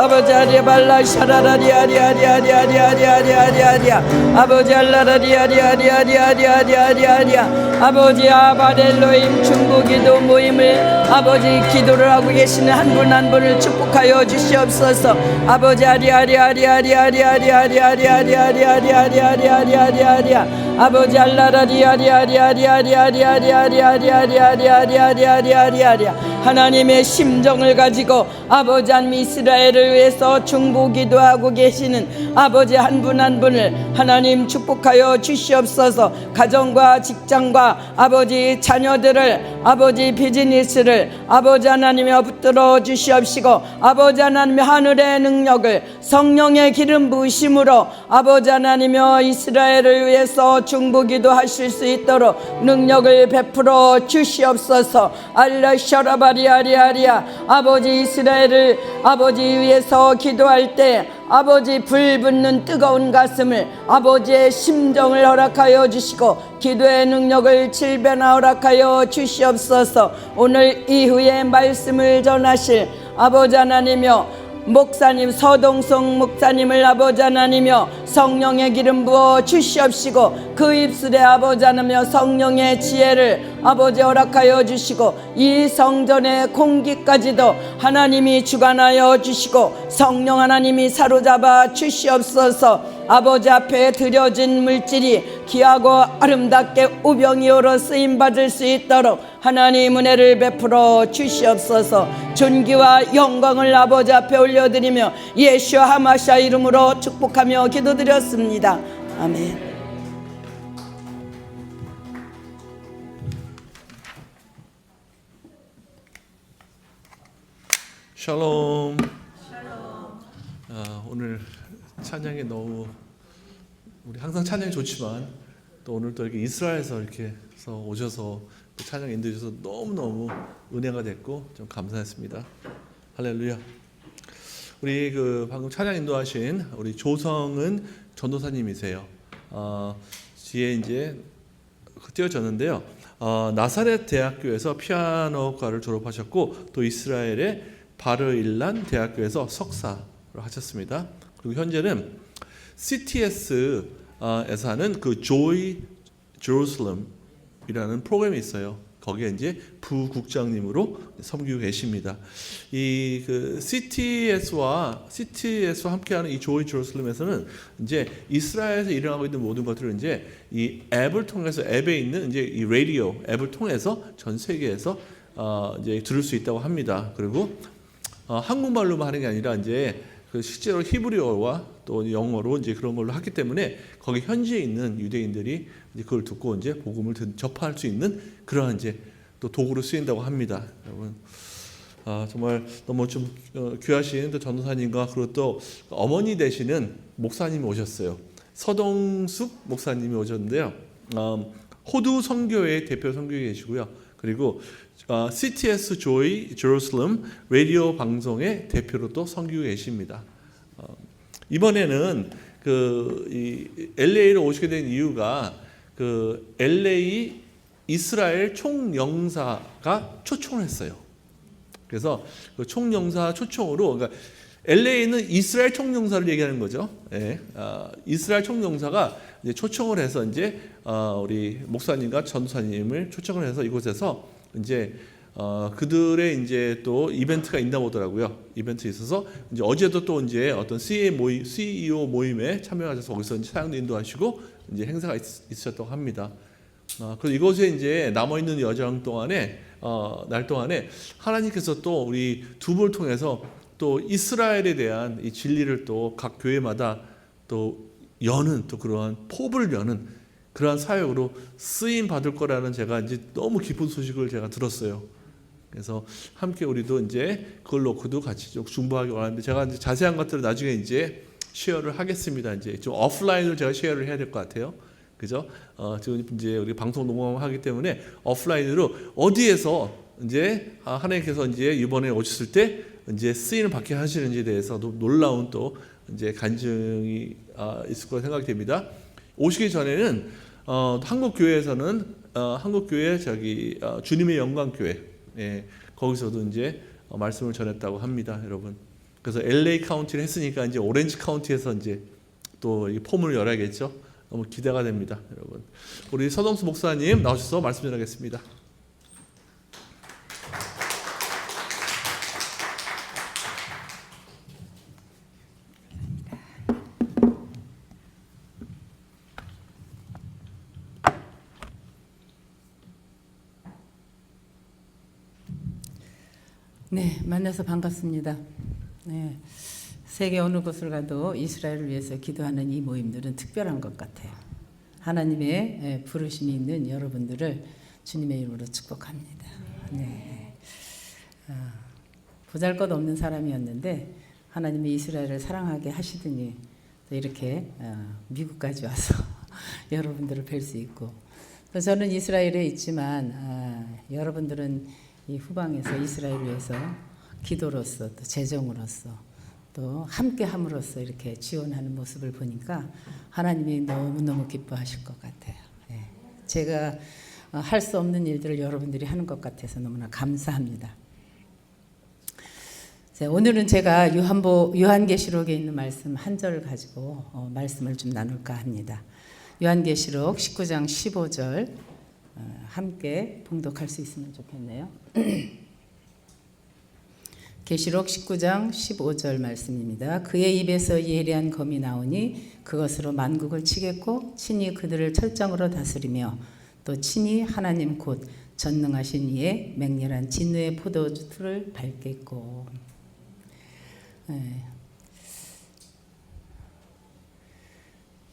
아버지 아리발라 샤라라리아리아리아리아리아리아리아리아 아버지 알라라리아리아리아리아리아리아리아 아버지 아바렐로임 중보기도 모임을 아버지 기도를 하고 계시는 한 분 한 분을 축복하여 주시옵소서. 아버지 아리아리아리아리아리아리아리아리아리아리아리아리아리아리아리아리아 아버지 알라라리아리아리아리아리아리아리아리아리아리아리아리아리아리아 하나님의 심정을 가지고 아버지 한 이스라엘을 위해서 중보 기도하고 계시는 아버지 한 분 한 분을 하나님 축복하여 주시옵소서. 가정과 직장과 아버지 자녀들을 아버지 비즈니스를 아버지 하나님의 붙들어 주시옵시고 아버지 하나님의 하늘의 능력을 성령의 기름 부으심으로 아버지 하나님여 이스라엘을 위해서 중보기도 하실 수 있도록 능력을 베풀어 주시옵소서. 알라샤라바리아리아리아 아버지 이스라엘을 아버지 위해서 기도할 때 아버지 불붙는 뜨거운 가슴을 아버지의 심정을 허락하여 주시고 기도의 능력을 질변화 허락하여 주시옵소서. 오늘 이후에 말씀을 전하실 아버지 하나님여 목사님 서동성 목사님을 아버지 하나님여 성령의 기름 부어 주시옵시고 그 입술에 아버지 하나님여 성령의 지혜를 아버지 허락하여 주시고 이 성전의 공기까지도 하나님이 주관하여 주시고 성령 하나님이 사로잡아 주시옵소서. 아버지 앞에 드려진 물질이 귀하고 아름답게 우병이어로 쓰임받을 수 있도록 하나님 은혜를 베풀어 주시옵소서. 존귀와 영광을 아버지 앞에 올려드리며 예수와 하마샤 이름으로 축복하며 기도드렸습니다. 아멘. 샬롬. 오늘 찬양이 너무 우리 항상 찬양이 좋지만 또 오늘 또 이렇게 이스라엘에서 이렇게 해서 오셔서 또 찬양 인도해 주셔서 너무너무 은혜가 됐고 좀 감사했습니다. 할렐루야. 우리 방금 찬양 인도하신 우리 조성은 전도사님이세요. 뒤에 이제 띄어졌는데요. 나사렛 대학교에서 피아노과를 졸업하셨고 또 이스라엘의 바르일란 대학교에서 석사를 하셨습니다. 그리고 현재는 CTS에서 하는 그 Joy Jerusalem이라는 프로그램이 있어요. 거기에 이제 부국장님으로 섬기고 계십니다. 이 CTS와 함께하는 이 Joy Jerusalem에서는 이제 이스라엘에서 일어나고 있는 모든 것들을 이제 이 앱을 통해서 앱에 있는 이제 이 라디오 앱을 통해서 전 세계에서 이제 들을 수 있다고 합니다. 그리고 한국말로만 하는 게 아니라 이제 실제로 히브리어와 또 영어로 이제 그런 걸로 하기 때문에 거기 현지에 있는 유대인들이 이제 그걸 듣고 이제 복음을 접할 수 있는 그러한 이제 또 도구로 쓰인다고 합니다. 여러분, 정말 너무 좀 귀하신 또 전도사님과 그리고 또 어머니 되시는 목사님이 오셨어요. 서동숙 목사님이 오셨는데요. 호두 선교회 대표 선교에 계시고요. 그리고 CTS Joy Jerusalem 라디오 방송의 대표로 또 섬기고 계십니다. 이번에는 이 LA로 오시게 된 이유가 LA 이스라엘 총영사가 초청을 했어요. 그래서 그 총영사 초청으로, 그러니까 LA는 이스라엘 총영사를 얘기하는 거죠. 예, 이스라엘 총영사가 이제 초청을 해서 이제 우리 목사님과 전도사님을 초청을 해서 이곳에서 이제 그들의 이제 또 이벤트가 있나 보더라고요. 이벤트 있어서 이제 어제도 또 이제 어떤 CEO 모임에 참여하셔서 거기서 이제 사역도 인도하시고 이제 행사가 있으셨다고 합니다. 그래서 이곳에 이제 남아 있는 여정 동안에 날 동안에 하나님께서 또 우리 두 분을 통해서 또 이스라엘에 대한 이 진리를 또 각 교회마다 또 여는 또 그러한 포부를 여는 그러한 사역으로 쓰임 받을 거라는 제가 이제 너무 기쁜 소식을 제가 들었어요. 그래서 함께 우리도 이제 그걸 놓고도 같이 좀 중보하기 원하는데 제가 이제 자세한 것들을 나중에 이제 쉐어를 하겠습니다. 이제 좀 오프라인으로 제가 쉐어를 해야 될 것 같아요. 그죠? 지금 이제 우리 방송 녹음하기 때문에 오프라인으로 어디에서 이제 하나님께서 이제 이번에 오셨을 때 이제 쓰임을 받게 하시는지에 대해서 놀라운 또 이제 간증이 있을 거라 생각이 됩니다. 오시기 전에는 한국 교회에서는 한국 교회 주님의 영광 교회 거기서도 이제 말씀을 전했다고 합니다, 여러분. 그래서 LA 카운티를 했으니까 이제 오렌지 카운티에서 이제 또 이 폼을 열어야겠죠. 너무 기대가 됩니다, 여러분. 우리 서동수 목사님 나오셔서 말씀 전하겠습니다. 네, 만나서 반갑습니다. 네, 세계 어느 곳을 가도 이스라엘을 위해서 기도하는 이 모임들은 특별한 것 같아요. 하나님의 부르심이 있는 여러분들을 주님의 이름으로 축복합니다. 네, 보잘것없는 사람이었는데 하나님이 이스라엘을 사랑하게 하시더니 또 이렇게 미국까지 와서 여러분들을 뵐 수 있고, 또 저는 이스라엘에 있지만 여러분들은 이 후방에서 이스라엘을 위해서 기도로서 또 재정으로서 또 함께함으로써 이렇게 지원하는 모습을 보니까 하나님이 너무너무 기뻐하실 것 같아요. 제가 할 수 없는 일들을 여러분들이 하는 것 같아서 너무나 감사합니다. 오늘은 제가 요한계시록에 있는 말씀 한 절을 가지고 말씀을 좀 나눌까 합니다. 요한계시록 19장 15절 함께 봉독할 수 있으면 좋겠네요. 계시록 19장 15절 말씀입니다. 그의 입에서 예리한 검이 나오니 그것으로 만국을 치겠고 친히 그들을 철장으로 다스리며 또 친히 하나님 곧 전능하신 이의 맹렬한 진노의 포도주를 밟겠고.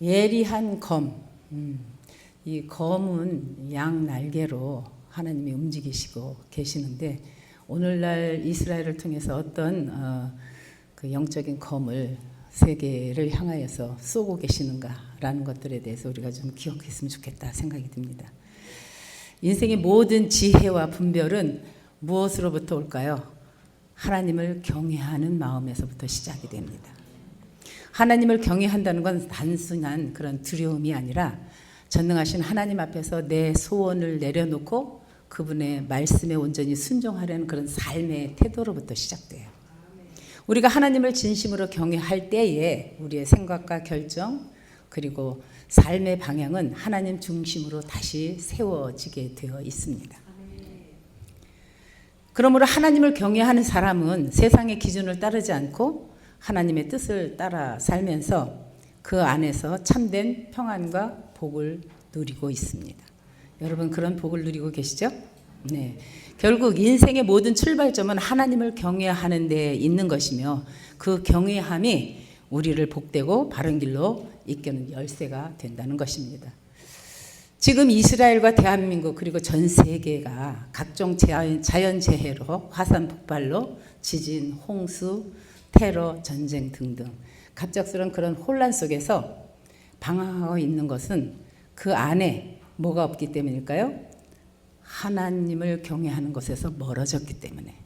예리한 검. 이 검은 양 날개로 하나님이 움직이시고 계시는데 오늘날 이스라엘을 통해서 어떤 그 영적인 검을 세계를 향하여서 쏘고 계시는가라는 것들에 대해서 우리가 좀 기억했으면 좋겠다 생각이 듭니다. 인생의 모든 지혜와 분별은 무엇으로부터 올까요? 하나님을 경외하는 마음에서부터 시작이 됩니다. 하나님을 경외한다는 건 단순한 그런 두려움이 아니라 전능하신 하나님 앞에서 내 소원을 내려놓고 그분의 말씀에 온전히 순종하려는 그런 삶의 태도로부터 시작돼요. 우리가 하나님을 진심으로 경외할 때에 우리의 생각과 결정 그리고 삶의 방향은 하나님 중심으로 다시 세워지게 되어 있습니다. 그러므로 하나님을 경외하는 사람은 세상의 기준을 따르지 않고 하나님의 뜻을 따라 살면서 그 안에서 참된 평안과 복을 누리고 있습니다. 여러분 그런 복을 누리고 계시죠? 네. 결국 인생의 모든 출발점은 하나님을 경외하는 데 있는 것이며 그 경외함이 우리를 복되고 바른 길로 이끄는 열쇠가 된다는 것입니다. 지금 이스라엘과 대한민국 그리고 전 세계가 각종 자연재해로 화산 폭발로 지진, 홍수, 테러, 전쟁 등등 갑작스러운 그런 혼란 속에서 방황하고 있는 것은 그 안에 뭐가 없기 때문일까요? 하나님을 경외하는 것에서 멀어졌기 때문에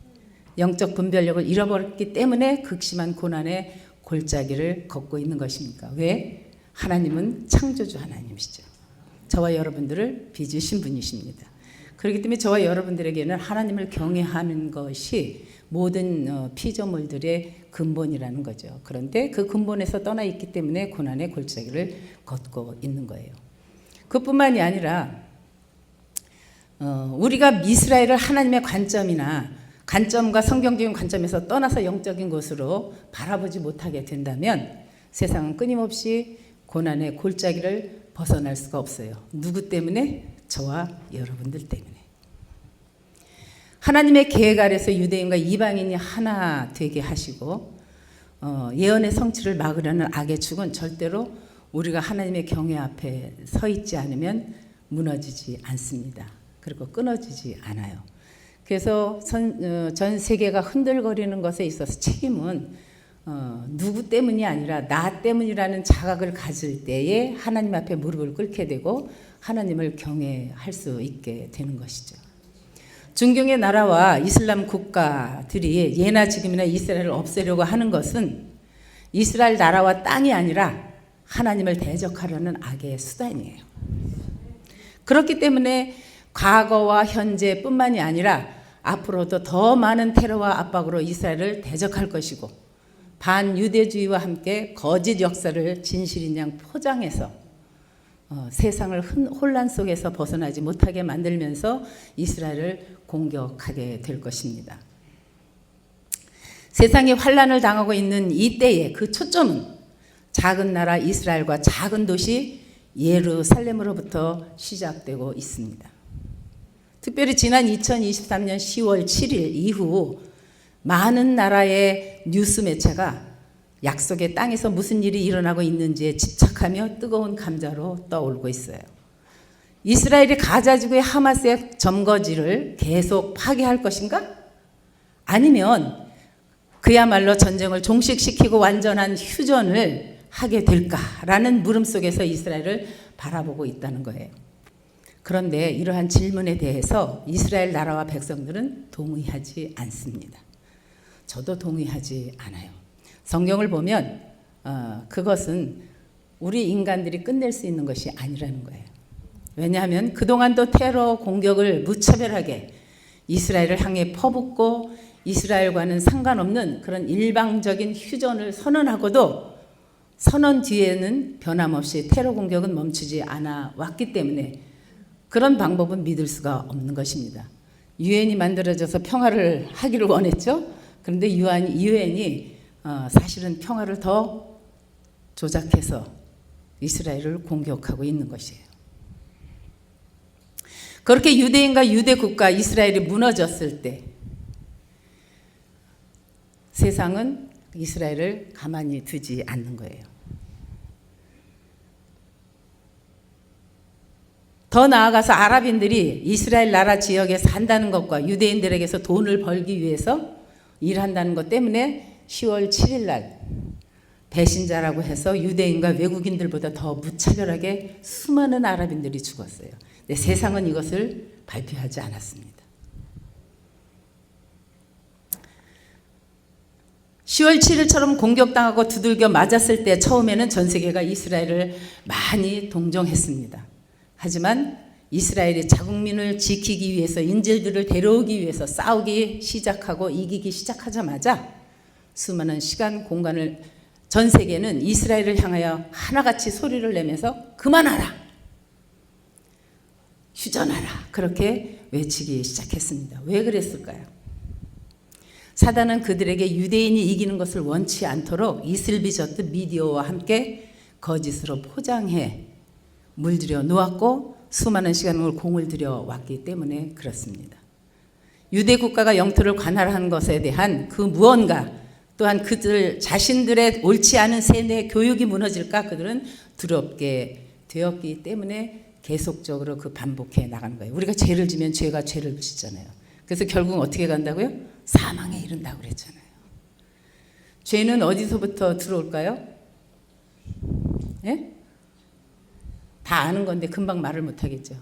영적 분별력을 잃어버렸기 때문에 극심한 고난의 골짜기를 걷고 있는 것입니까? 왜? 하나님은 창조주 하나님이시죠. 저와 여러분들을 빚으신 분이십니다. 그렇기 때문에 저와 여러분들에게는 하나님을 경외하는 것이 모든 피조물들의 근본이라는 거죠. 그런데 그 근본에서 떠나 있기 때문에 고난의 골짜기를 걷고 있는 거예요. 그뿐만이 아니라 우리가 이스라엘을 하나님의 관점과 성경적인 관점에서 떠나서 영적인 것으로 바라보지 못하게 된다면 세상은 끊임없이 고난의 골짜기를 벗어날 수가 없어요. 누구 때문에? 저와 여러분들 때문에. 하나님의 계획 아래서 유대인과 이방인이 하나 되게 하시고 예언의 성취를 막으려는 악의 축은 절대로 우리가 하나님의 경외 앞에 서 있지 않으면 무너지지 않습니다. 그리고 끊어지지 않아요. 그래서 전 세계가 흔들거리는 것에 있어서 책임은 누구 때문이 아니라 나 때문이라는 자각을 가질 때에 하나님 앞에 무릎을 꿇게 되고 하나님을 경외할 수 있게 되는 것이죠. 중경의 나라와 이슬람 국가들이 예나 지금이나 이스라엘을 없애려고 하는 것은 이스라엘 나라와 땅이 아니라 하나님을 대적하려는 악의 수단이에요. 그렇기 때문에 과거와 현재뿐만이 아니라 앞으로도 더 많은 테러와 압박으로 이스라엘을 대적할 것이고 반유대주의와 함께 거짓 역사를 진실인 양 포장해서 세상을 혼란 속에서 벗어나지 못하게 만들면서 이스라엘을 공격하게 될 것입니다. 세상이 환란을 당하고 있는 이 때에 그 초점은 작은 나라 이스라엘과 작은 도시 예루살렘으로부터 시작되고 있습니다. 특별히 지난 2023년 10월 7일 이후 많은 나라의 뉴스 매체가 약속의 땅에서 무슨 일이 일어나고 있는지에 집착하며 뜨거운 감자로 떠올고 있어요. 이스라엘이 가자지구의 하마스의 점거지를 계속 파괴할 것인가? 아니면 그야말로 전쟁을 종식시키고 완전한 휴전을 하게 될까라는 물음 속에서 이스라엘을 바라보고 있다는 거예요. 그런데 이러한 질문에 대해서 이스라엘 나라와 백성들은 동의하지 않습니다. 저도 동의하지 않아요. 성경을 보면 그것은 우리 인간들이 끝낼 수 있는 것이 아니라는 거예요. 왜냐하면 그동안도 테러 공격을 무차별하게 이스라엘을 향해 퍼붓고 이스라엘과는 상관없는 그런 일방적인 휴전을 선언하고도 선언 뒤에는 변함없이 테러 공격은 멈추지 않아 왔기 때문에 그런 방법은 믿을 수가 없는 것입니다. 유엔이 만들어져서 평화를 하기를 원했죠. 그런데 유엔이 사실은 평화를 더 조작해서 이스라엘을 공격하고 있는 것이에요. 그렇게 유대인과 유대국가 이스라엘이 무너졌을 때 세상은 이스라엘을 가만히 두지 않는 거예요. 더 나아가서 아랍인들이 이스라엘 나라 지역에 산다는 것과 유대인들에게서 돈을 벌기 위해서 일한다는 것 때문에 10월 7일 날 배신자라고 해서 유대인과 외국인들보다 더 무차별하게 수많은 아랍인들이 죽었어요. 근데 세상은 이것을 발표하지 않았습니다. 10월 7일처럼 공격당하고 두들겨 맞았을 때 처음에는 전 세계가 이스라엘을 많이 동정했습니다. 하지만 이스라엘이 자국민을 지키기 위해서 인질들을 데려오기 위해서 싸우기 시작하고 이기기 시작하자마자 수많은 시간 공간을 전 세계는 이스라엘을 향하여 하나같이 소리를 내면서 그만하라, 휴전하라 그렇게 외치기 시작했습니다. 왜 그랬을까요? 사단은 그들에게 유대인이 이기는 것을 원치 않도록 이슬비 젖듯 미디어와 함께 거짓으로 포장해 물들여 놓았고 수많은 시간을 공을 들여 왔기 때문에 그렇습니다. 유대 국가가 영토를 관할한 것에 대한 그 무언가, 또한 그들 자신들의 옳지 않은 세뇌 교육이 무너질까 그들은 두렵게 되었기 때문에 계속적으로 그 반복해 나가는 거예요. 우리가 죄를 지면 죄가 죄를 짓잖아요. 그래서 결국 어떻게 간다고요? 사망에 이른다고 그랬잖아요. 죄는 어디서부터 들어올까요? 예? 다 아는 건데 금방 말을 못 하겠죠.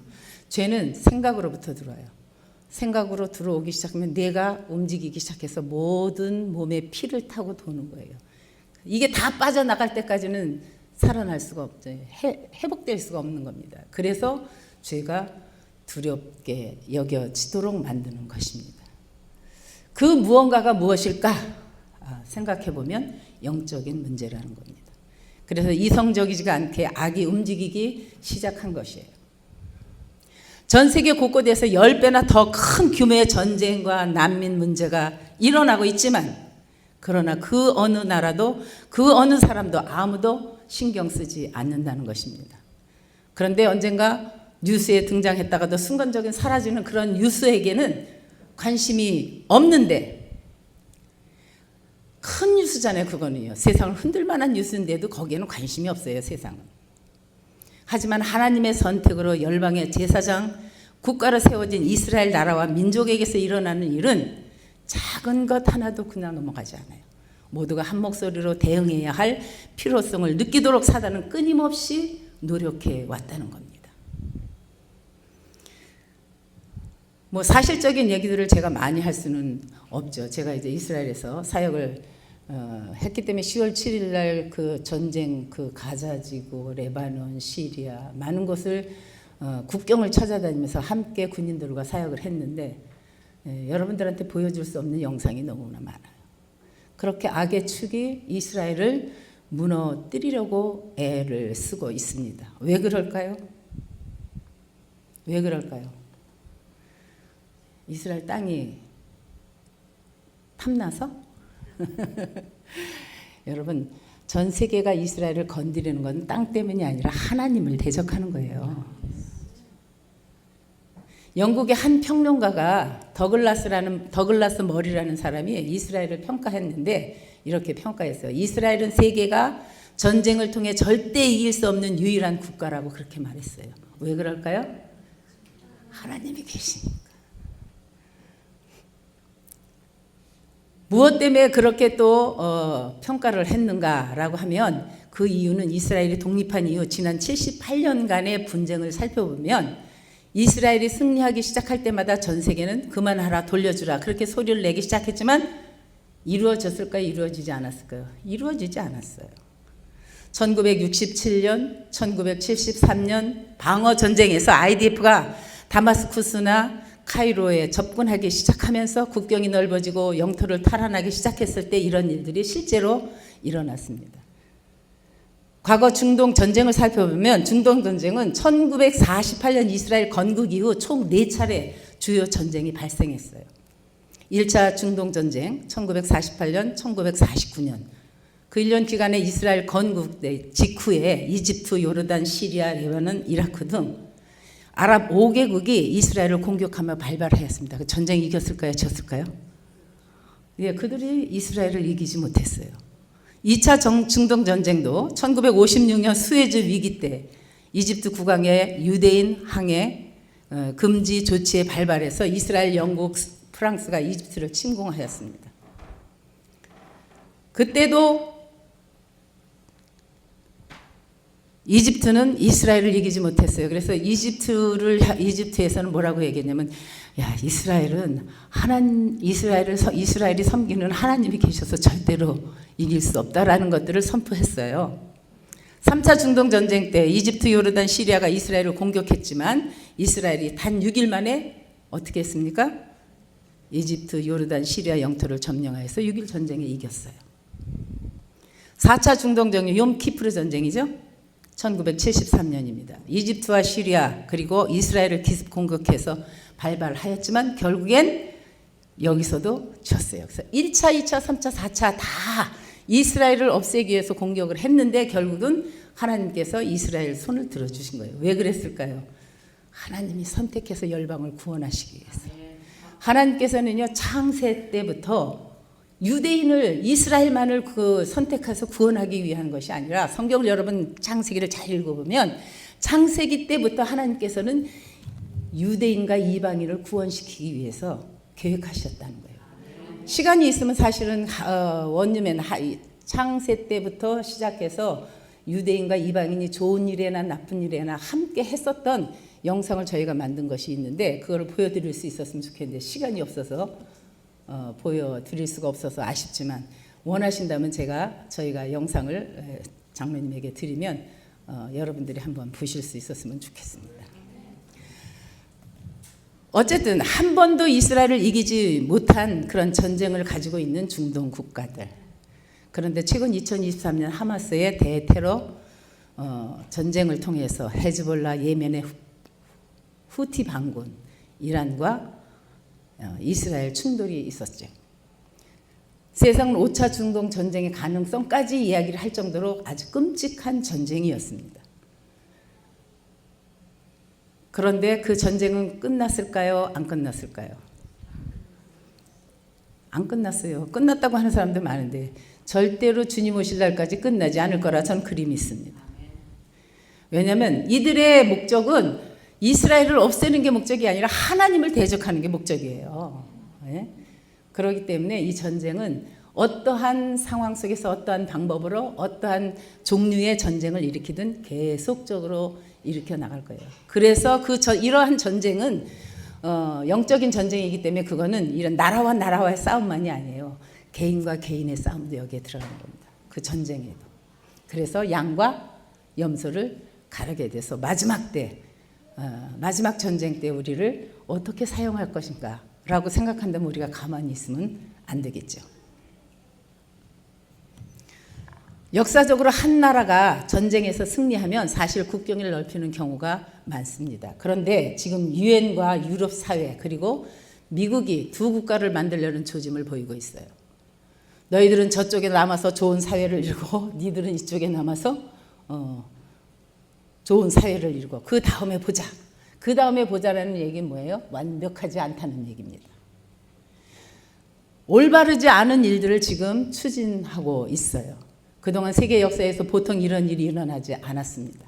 죄는 생각으로부터 들어와요. 생각으로 들어오기 시작하면 뇌가 움직이기 시작해서 모든 몸에 피를 타고 도는 거예요. 이게 다 빠져나갈 때까지는 살아날 수가 없죠. 회복될 수가 없는 겁니다. 그래서 죄가 두렵게 여겨지도록 만드는 것입니다. 그 무언가가 무엇일까? 생각해 보면 영적인 문제라는 겁니다. 그래서 이성적이지가 않게 악이 움직이기 시작한 것이에요. 전 세계 곳곳에서 10배나 더 큰 규모의 전쟁과 난민 문제가 일어나고 있지만 그러나 그 어느 나라도 그 어느 사람도 아무도 신경 쓰지 않는다는 것입니다. 그런데 언젠가 뉴스에 등장했다가도 순간적인 사라지는 그런 뉴스에게는 관심이 없는데 큰 뉴스잖아요. 그거는요. 세상을 흔들 만한 뉴스인데도 거기에는 관심이 없어요. 세상은. 하지만 하나님의 선택으로 열방의 제사장 국가로 세워진 이스라엘 나라와 민족에게서 일어나는 일은 작은 것 하나도 그냥 넘어가지 않아요. 모두가 한 목소리로 대응해야 할 필요성을 느끼도록 사단은 끊임없이 노력해 왔다는 겁니다. 뭐 사실적인 얘기들을 제가 많이 할 수는 없죠. 제가 이제 이스라엘에서 사역을 했기 때문에 10월 7일 날 그 전쟁, 그 가자지구, 레바논, 시리아 많은 곳을 국경을 찾아다니면서 함께 군인들과 사역을 했는데 여러분들한테 보여줄 수 없는 영상이 너무나 많아요. 그렇게 악의 축이 이스라엘을 무너뜨리려고 애를 쓰고 있습니다. 왜 그럴까요? 왜 그럴까요? 이스라엘 땅이 탐나서? 여러분, 전 세계가 이스라엘을 건드리는 건 땅 때문이 아니라 하나님을 대적하는 거예요. 영국의 한 평론가가 더글라스 머리라는 사람이 이스라엘을 평가했는데 이렇게 평가했어요. 이스라엘은 세계가 전쟁을 통해 절대 이길 수 없는 유일한 국가라고 그렇게 말했어요. 왜 그럴까요? 하나님이 계시니까. 무엇 때문에 그렇게 또 평가를 했는가라고 하면 그 이유는 이스라엘이 독립한 이후 지난 78년간의 분쟁을 살펴보면 이스라엘이 승리하기 시작할 때마다 전 세계는 그만하라, 돌려주라 그렇게 소리를 내기 시작했지만 이루어졌을까요? 이루어지지 않았을까요? 이루어지지 않았어요. 1967년, 1973년 방어 전쟁에서 IDF가 다마스쿠스나 카이로에 접근하기 시작하면서 국경이 넓어지고 영토를 탈환하기 시작했을 때 이런 일들이 실제로 일어났습니다. 과거 중동 전쟁을 살펴보면 중동 전쟁은 1948년 이스라엘 건국 이후 총 4차례 주요 전쟁이 발생했어요. 1차 중동 전쟁 1948년, 1949년. 그 1년 기간에 이스라엘 건국 직후에 이집트, 요르단, 시리아, 레바논, 이라크 등 아랍 5개국이 이스라엘을 공격하며 발발하였습니다. 그 전쟁 이겼을까요? 졌을까요? 예, 그들이 이스라엘을 이기지 못했어요. 2차 중동 전쟁도 1956년 수에즈 위기 때 이집트 국왕의 유대인 항해 금지 조치에 발발해서 이스라엘, 영국, 프랑스가 이집트를 침공하였습니다. 그때도 이집트는 이스라엘을 이기지 못했어요. 그래서 이집트에서는 뭐라고 얘기했냐면, 야, 이스라엘이 섬기는 하나님이 계셔서 절대로 이길 수 없다라는 것들을 선포했어요. 3차 중동 전쟁 때 이집트, 요르단, 시리아가 이스라엘을 공격했지만 이스라엘이 단 6일 만에 어떻게 했습니까? 이집트, 요르단, 시리아 영토를 점령해서 6일 전쟁에 이겼어요. 4차 중동 전쟁, 욤키프르 전쟁이죠. 1973년입니다. 이집트와 시리아 그리고 이스라엘을 기습 공격해서 발발하였지만 결국엔 여기서도 졌어요. 그래서 1차, 2차, 3차, 4차 다 이스라엘을 없애기 위해서 공격을 했는데 결국은 하나님께서 이스라엘 손을 들어주신 거예요. 왜 그랬을까요? 하나님이 선택해서 열방을 구원하시기 위해서. 하나님께서는요, 창세 때부터 유대인을, 이스라엘만을 선택해서 구원하기 위한 것이 아니라, 성경을 여러분 창세기를 잘 읽어보면 창세기 때부터 하나님께서는 유대인과 이방인을 구원시키기 위해서 계획하셨다는 거예요. 시간이 있으면 사실은 원유맨 창세 때부터 시작해서 유대인과 이방인이 좋은 일이나 나쁜 일이나 함께 했었던 영상을 저희가 만든 것이 있는데 그거를 보여드릴 수 있었으면 좋겠는데 시간이 없어서 보여드릴 수가 없어서 아쉽지만 원하신다면 저희가 영상을 장로님에게 드리면 여러분들이 한번 보실 수 있었으면 좋겠습니다. 어쨌든 한 번도 이스라엘을 이기지 못한 그런 전쟁을 가지고 있는 중동 국가들. 그런데 최근 2023년 하마스의 대테러 전쟁을 통해서 헤즈볼라, 예멘의 후티 반군, 이란과 이스라엘 충돌이 있었죠. 세상은 5차 중동 전쟁의 가능성까지 이야기를 할 정도로 아주 끔찍한 전쟁이었습니다. 그런데 그 전쟁은 끝났을까요? 안 끝났을까요? 안 끝났어요. 끝났다고 하는 사람들 많은데 절대로 주님 오실 날까지 끝나지 않을 거라 전 그리 믿습니다. 왜냐하면 이들의 목적은 이스라엘을 없애는 게 목적이 아니라 하나님을 대적하는 게 목적이에요. 네? 그렇기 때문에 이 전쟁은 어떠한 상황 속에서 어떠한 방법으로 어떠한 종류의 전쟁을 일으키든 계속적으로 일으켜 나갈 거예요. 그래서 이러한 전쟁은 영적인 전쟁이기 때문에 그거는 이런 나라와 나라와의 싸움만이 아니에요. 개인과 개인의 싸움도 여기에 들어가는 겁니다. 그 전쟁에도. 그래서 양과 염소를 가르게 돼서 마지막 전쟁 때 우리를 어떻게 사용할 것인가 라고 생각한다면 우리가 가만히 있으면 안 되겠죠. 역사적으로 한 나라가 전쟁에서 승리하면 사실 국경을 넓히는 경우가 많습니다. 그런데 지금 유엔과 유럽 사회 그리고 미국이 두 국가를 만들려는 조짐을 보이고 있어요. 너희들은 저쪽에 남아서 좋은 사회를 이루고 니들은 이쪽에 남아서 좋은 사회를 이루고 그 다음에 보자. 그 다음에 보자라는 얘기는 뭐예요? 완벽하지 않다는 얘기입니다. 올바르지 않은 일들을 지금 추진하고 있어요. 그동안 세계 역사에서 보통 이런 일이 일어나지 않았습니다.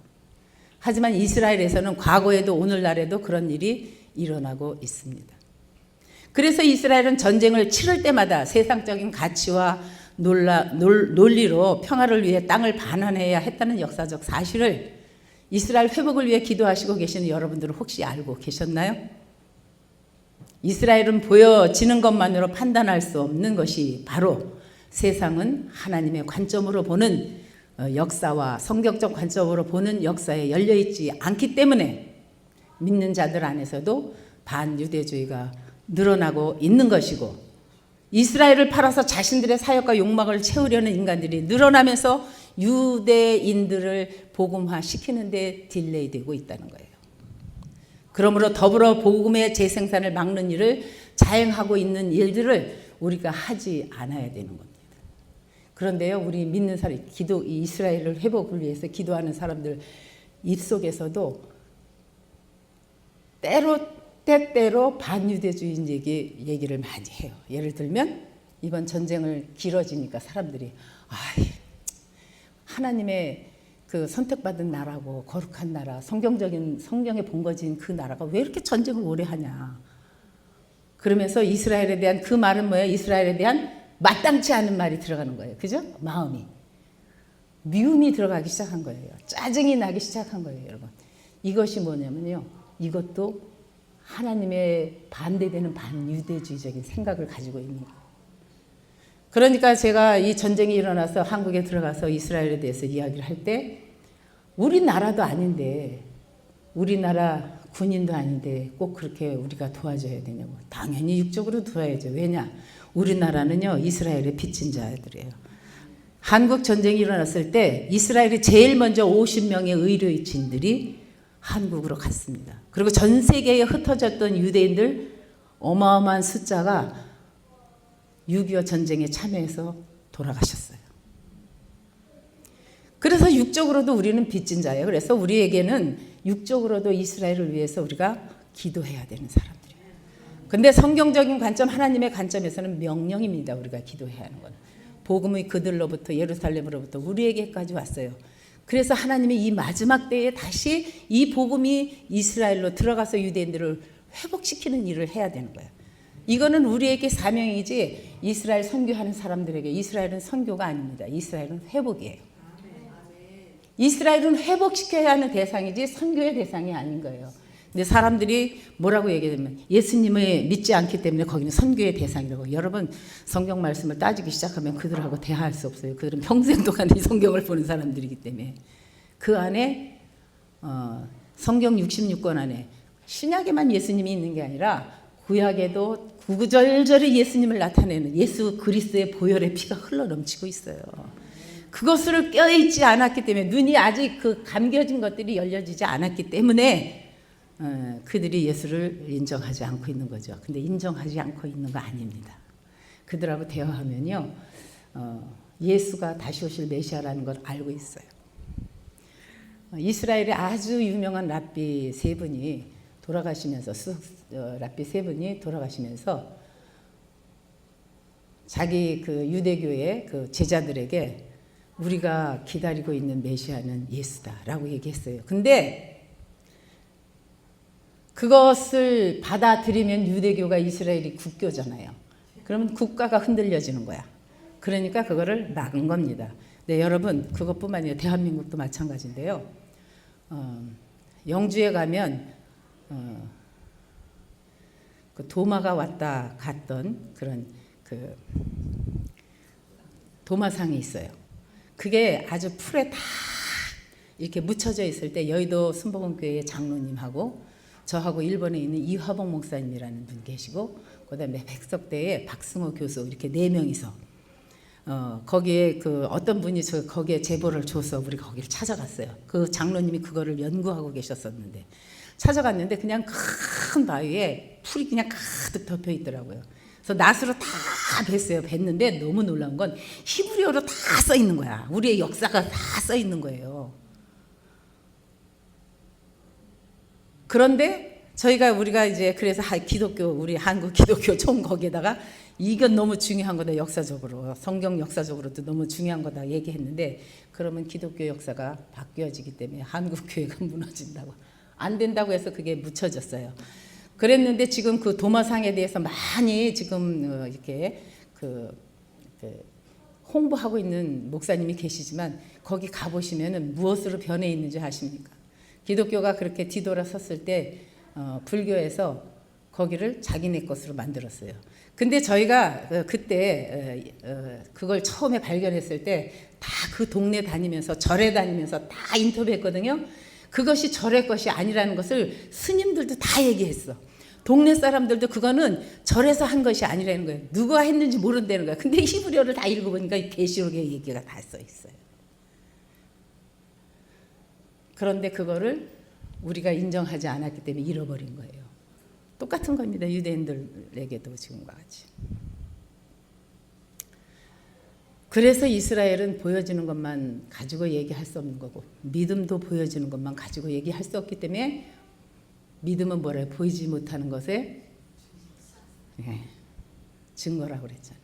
하지만 이스라엘에서는 과거에도 오늘날에도 그런 일이 일어나고 있습니다. 그래서 이스라엘은 전쟁을 치를 때마다 세상적인 가치와 논리로 평화를 위해 땅을 반환해야 했다는 역사적 사실을 이스라엘 회복을 위해 기도하시고 계시는 여러분들은 혹시 알고 계셨나요? 이스라엘은 보여지는 것만으로 판단할 수 없는 것이 바로 세상은 하나님의 관점으로 보는 역사와 성경적 관점으로 보는 역사에 열려있지 않기 때문에 믿는 자들 안에서도 반유대주의가 늘어나고 있는 것이고 이스라엘을 팔아서 자신들의 사역과 욕망을 채우려는 인간들이 늘어나면서 유대인들을 복음화시키는 데 딜레이되고 있다는 거예요. 그러므로 더불어 복음의 재생산을 막는 일을 자행하고 있는 일들을 우리가 하지 않아야 되는 겁니다. 그런데요, 우리 믿는 사람, 이스라엘을 회복을 위해서 기도하는 사람들 입속에서도 때때로 반유대주의 얘기를 많이 해요. 예를 들면 이번 전쟁을 길어지니까 사람들이 하나님의 그 선택받은 나라고 거룩한 나라, 성경에 본거진 그 나라가 왜 이렇게 전쟁을 오래 하냐. 그러면서 이스라엘에 대한 그 말은 뭐예요? 이스라엘에 대한 마땅치 않은 말이 들어가는 거예요. 그죠? 마음이. 미움이 들어가기 시작한 거예요. 짜증이 나기 시작한 거예요, 여러분. 이것이 뭐냐면요. 이것도 하나님의 반대되는 반유대주의적인 생각을 가지고 있는 거예요. 그러니까 제가 이 전쟁이 일어나서 한국에 들어가서 이스라엘에 대해서 이야기를 할 때 우리나라도 아닌데 우리나라 군인도 아닌데 꼭 그렇게 우리가 도와줘야 되냐고. 당연히 육적으로 도와야죠. 왜냐? 우리나라는요 이스라엘의 빚진 자들이에요. 한국 전쟁이 일어났을 때 이스라엘이 제일 먼저 50명의 의료진들이 한국으로 갔습니다. 그리고 전 세계에 흩어졌던 유대인들 어마어마한 숫자가 6.25 전쟁에 참여해서 돌아가셨어요. 그래서 육적으로도 우리는 빚진 자예요. 그래서 우리에게는 육적으로도 이스라엘을 위해서 우리가 기도해야 되는 사람들이에요. 근데 성경적인 관점, 하나님의 관점에서는 명령입니다. 우리가 기도해야 하는 건. 복음이 그들로부터 예루살렘으로부터 우리에게까지 왔어요. 그래서 하나님이 이 마지막 때에 다시 이 복음이 이스라엘로 들어가서 유대인들을 회복시키는 일을 해야 되는 거예요. 이거는 우리에게 사명이지 이스라엘 선교하는 사람들에게 이스라엘은 선교가 아닙니다. 이스라엘은 회복이에요. 이스라엘은 회복시켜야 하는 대상이지 선교의 대상이 아닌 거예요. 근데 사람들이 뭐라고 얘기하냐면 예수님을 믿지 않기 때문에 거기는 선교의 대상이라고. 여러분 성경 말씀을 따지기 시작하면 그들하고 대화할 수 없어요. 그들은 평생 동안 이 성경을 보는 사람들이기 때문에 그 안에 성경 66권 안에 신약에만 예수님이 있는 게 아니라 구약에도 구구절절히 예수님을 나타내는 예수 그리스도의 보혈의 피가 흘러넘치고 있어요. 그것을 껴있지 않았기 때문에 눈이 아직 그 감겨진 것들이 열려지지 않았기 때문에 그들이 예수를 인정하지 않고 있는 거죠. 근데 인정하지 않고 있는 거 아닙니다. 그들하고 대화하면요, 예수가 다시 오실 메시아라는 걸 알고 있어요. 이스라엘의 아주 유명한 랍비 세 분이 돌아가시면서 랍비 세 분이 돌아가시면서 자기 그 유대교의 그 제자들에게 우리가 기다리고 있는 메시아는 예수다라고 얘기했어요. 근데 그것을 받아들이면 유대교가 이스라엘이 국교잖아요. 그러면 국가가 흔들려지는 거야. 그러니까 그거를 막은 겁니다. 네, 여러분 그것뿐만 아니라 대한민국도 마찬가지인데요. 영주에 가면 그 도마가 왔다 갔던 그런 그 도마상이 있어요. 그게 아주 풀에 다 이렇게 묻혀져 있을 때 여의도 순복음교회 장로님하고 저하고 일본에 있는 이화봉 목사님이라는 분 계시고 그다음에 백석대에 박승호 교수 이렇게 4명이서 거기에 그 어떤 분이 거기에 제보를 줘서 우리가 거기를 찾아갔어요. 그 장로님이 그거를 연구하고 계셨었는데 찾아갔는데 그냥 큰 바위에 풀이 그냥 가득 덮여 있더라고요. 그래서 낫으로 다 뱄어요. 뱄는데 너무 놀라운 건 히브리어로 다 써 있는 거야. 우리의 역사가 다 써 있는 거예요. 그런데 우리가 이제 그래서 기독교 우리 한국 기독교 총 거기에다가 이건 너무 중요한 거다 역사적으로 성경 역사적으로도 너무 중요한 거다 얘기했는데 그러면 기독교 역사가 바뀌어지기 때문에 한국 교회가 무너진다고 안 된다고 해서 그게 묻혀졌어요. 그랬는데 지금 그 도마상에 대해서 많이 지금 이렇게 홍보하고 있는 목사님이 계시지만 거기 가보시면은 무엇으로 변해 있는지 아십니까? 기독교가 그렇게 뒤돌아섰을 때 불교에서 거기를 자기네 것으로 만들었어요. 근데 저희가 그때 그걸 처음에 발견했을 때 다 그 동네 다니면서 절에 다니면서 다 인터뷰했거든요. 그것이 절의 것이 아니라는 것을 스님들도 다 얘기했어. 동네 사람들도 그거는 절에서 한 것이 아니라는 거예요. 누가 했는지 모른다는 거야. 근데 히브리어를 다 읽어보니까 계시록의 얘기가 다 써 있어요. 그런데 그거를 우리가 인정하지 않았기 때문에 잃어버린 거예요. 똑같은 겁니다. 유대인들에게도 지금과 같이. 그래서 이스라엘은 보여지는 것만 가지고 얘기할 수 없는 거고 믿음도 보여지는 것만 가지고 얘기할 수 없기 때문에 믿음은 뭐래요? 보이지 못하는 것의 증거라고 그랬잖아요.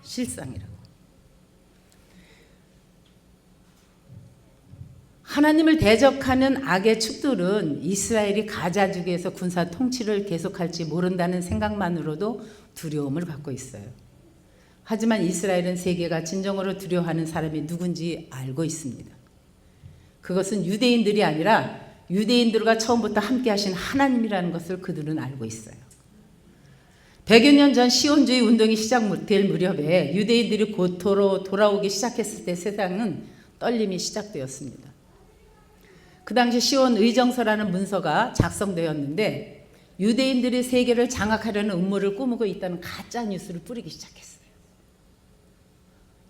실상이라고. 하나님을 대적하는 악의 축들은 이스라엘이 가자 지구에서 군사 통치를 계속할지 모른다는 생각만으로도 두려움을 갖고 있어요. 하지만 이스라엘은 세계가 진정으로 두려워하는 사람이 누군지 알고 있습니다. 그것은 유대인들이 아니라 유대인들과 처음부터 함께 하신 하나님이라는 것을 그들은 알고 있어요. 100여 년 전 시온주의 운동이 시작될 무렵에 유대인들이 고토로 돌아오기 시작했을 때 세상은 떨림이 시작되었습니다. 그 당시 시온 의정서라는 문서가 작성되었는데 유대인들이 세계를 장악하려는 음모를 꾸미고 있다는 가짜 뉴스를 뿌리기 시작했어요.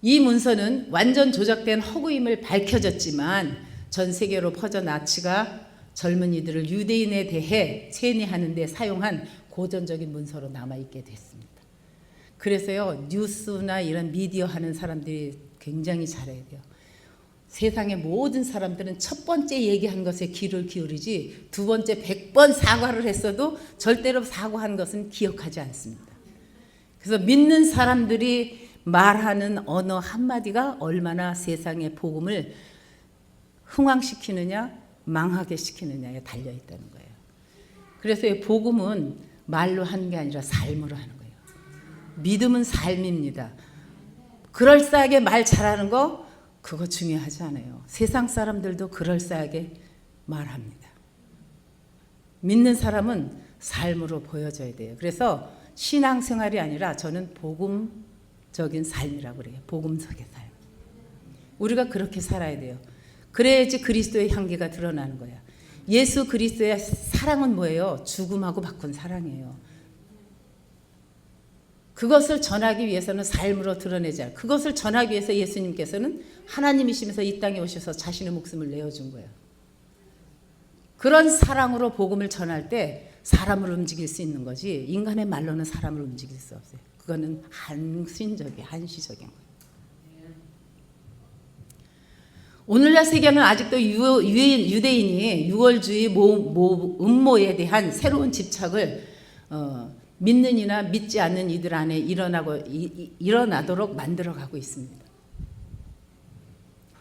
이 문서는 완전 조작된 허구임을 밝혀졌지만 전 세계로 퍼져 나치가 젊은이들을 유대인에 대해 체내하는 데 사용한 고전적인 문서로 남아있게 됐습니다. 그래서요, 뉴스나 이런 미디어 하는 사람들이 굉장히 잘해야 돼요. 세상의 모든 사람들은 첫 번째 얘기한 것에 귀를 기울이지 두 번째 100번 사과를 했어도 절대로 사과한 것은 기억하지 않습니다. 그래서 믿는 사람들이 말하는 언어 한마디가 얼마나 세상의 복음을 흥왕시키느냐 망하게 시키느냐에 달려있다는 거예요. 그래서 이 복음은 말로 하는 게 아니라 삶으로 하는 거예요. 믿음은 삶입니다. 그럴싸하게 말 잘하는 거 그거 중요하지 않아요. 세상 사람들도 그럴싸하게 말합니다. 믿는 사람은 삶으로 보여져야 돼요. 그래서 신앙생활이 아니라 저는 복음적인 삶이라고 그래요. 복음적인 삶. 우리가 그렇게 살아야 돼요. 그래야지 그리스도의 향기가 드러나는 거야. 예수 그리스도의 사랑은 뭐예요? 죽음하고 바꾼 사랑이에요. 그것을 전하기 위해서는 삶으로 드러내자. 그것을 전하기 위해서 예수님께서는 하나님이시면서 이 땅에 오셔서 자신의 목숨을 내어준 거예요. 그런 사랑으로 복음을 전할 때 사람을 움직일 수 있는 거지 인간의 말로는 사람을 움직일 수 없어요. 그거는 한시적인 거예요. 오늘날 세계는 아직도 유대인이 유월주의 음모에 대한 새로운 집착을 믿는 이나 믿지 않는 이들 안에 일어나도록 만들어가고 있습니다.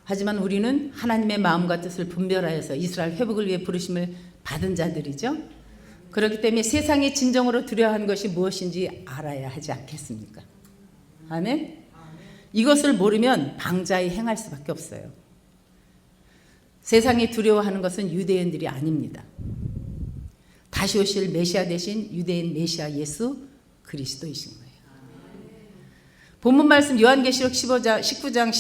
하지만 우리는 하나님의 마음과 뜻을 분별하여서 이스라엘 회복을 위해 부르심을 받은 자들이죠. 그렇기 때문에 세상이 진정으로 두려워하는 것이 무엇인지 알아야 하지 않겠습니까? 아멘? 이것을 모르면 방자히 행할 수밖에 없어요. 세상이 두려워하는 것은 유대인들이 아닙니다. 다시 오실 메시아 대신 유대인 메시아 예수 그리스도이신 거예요. 본문 말씀 요한계시록 19장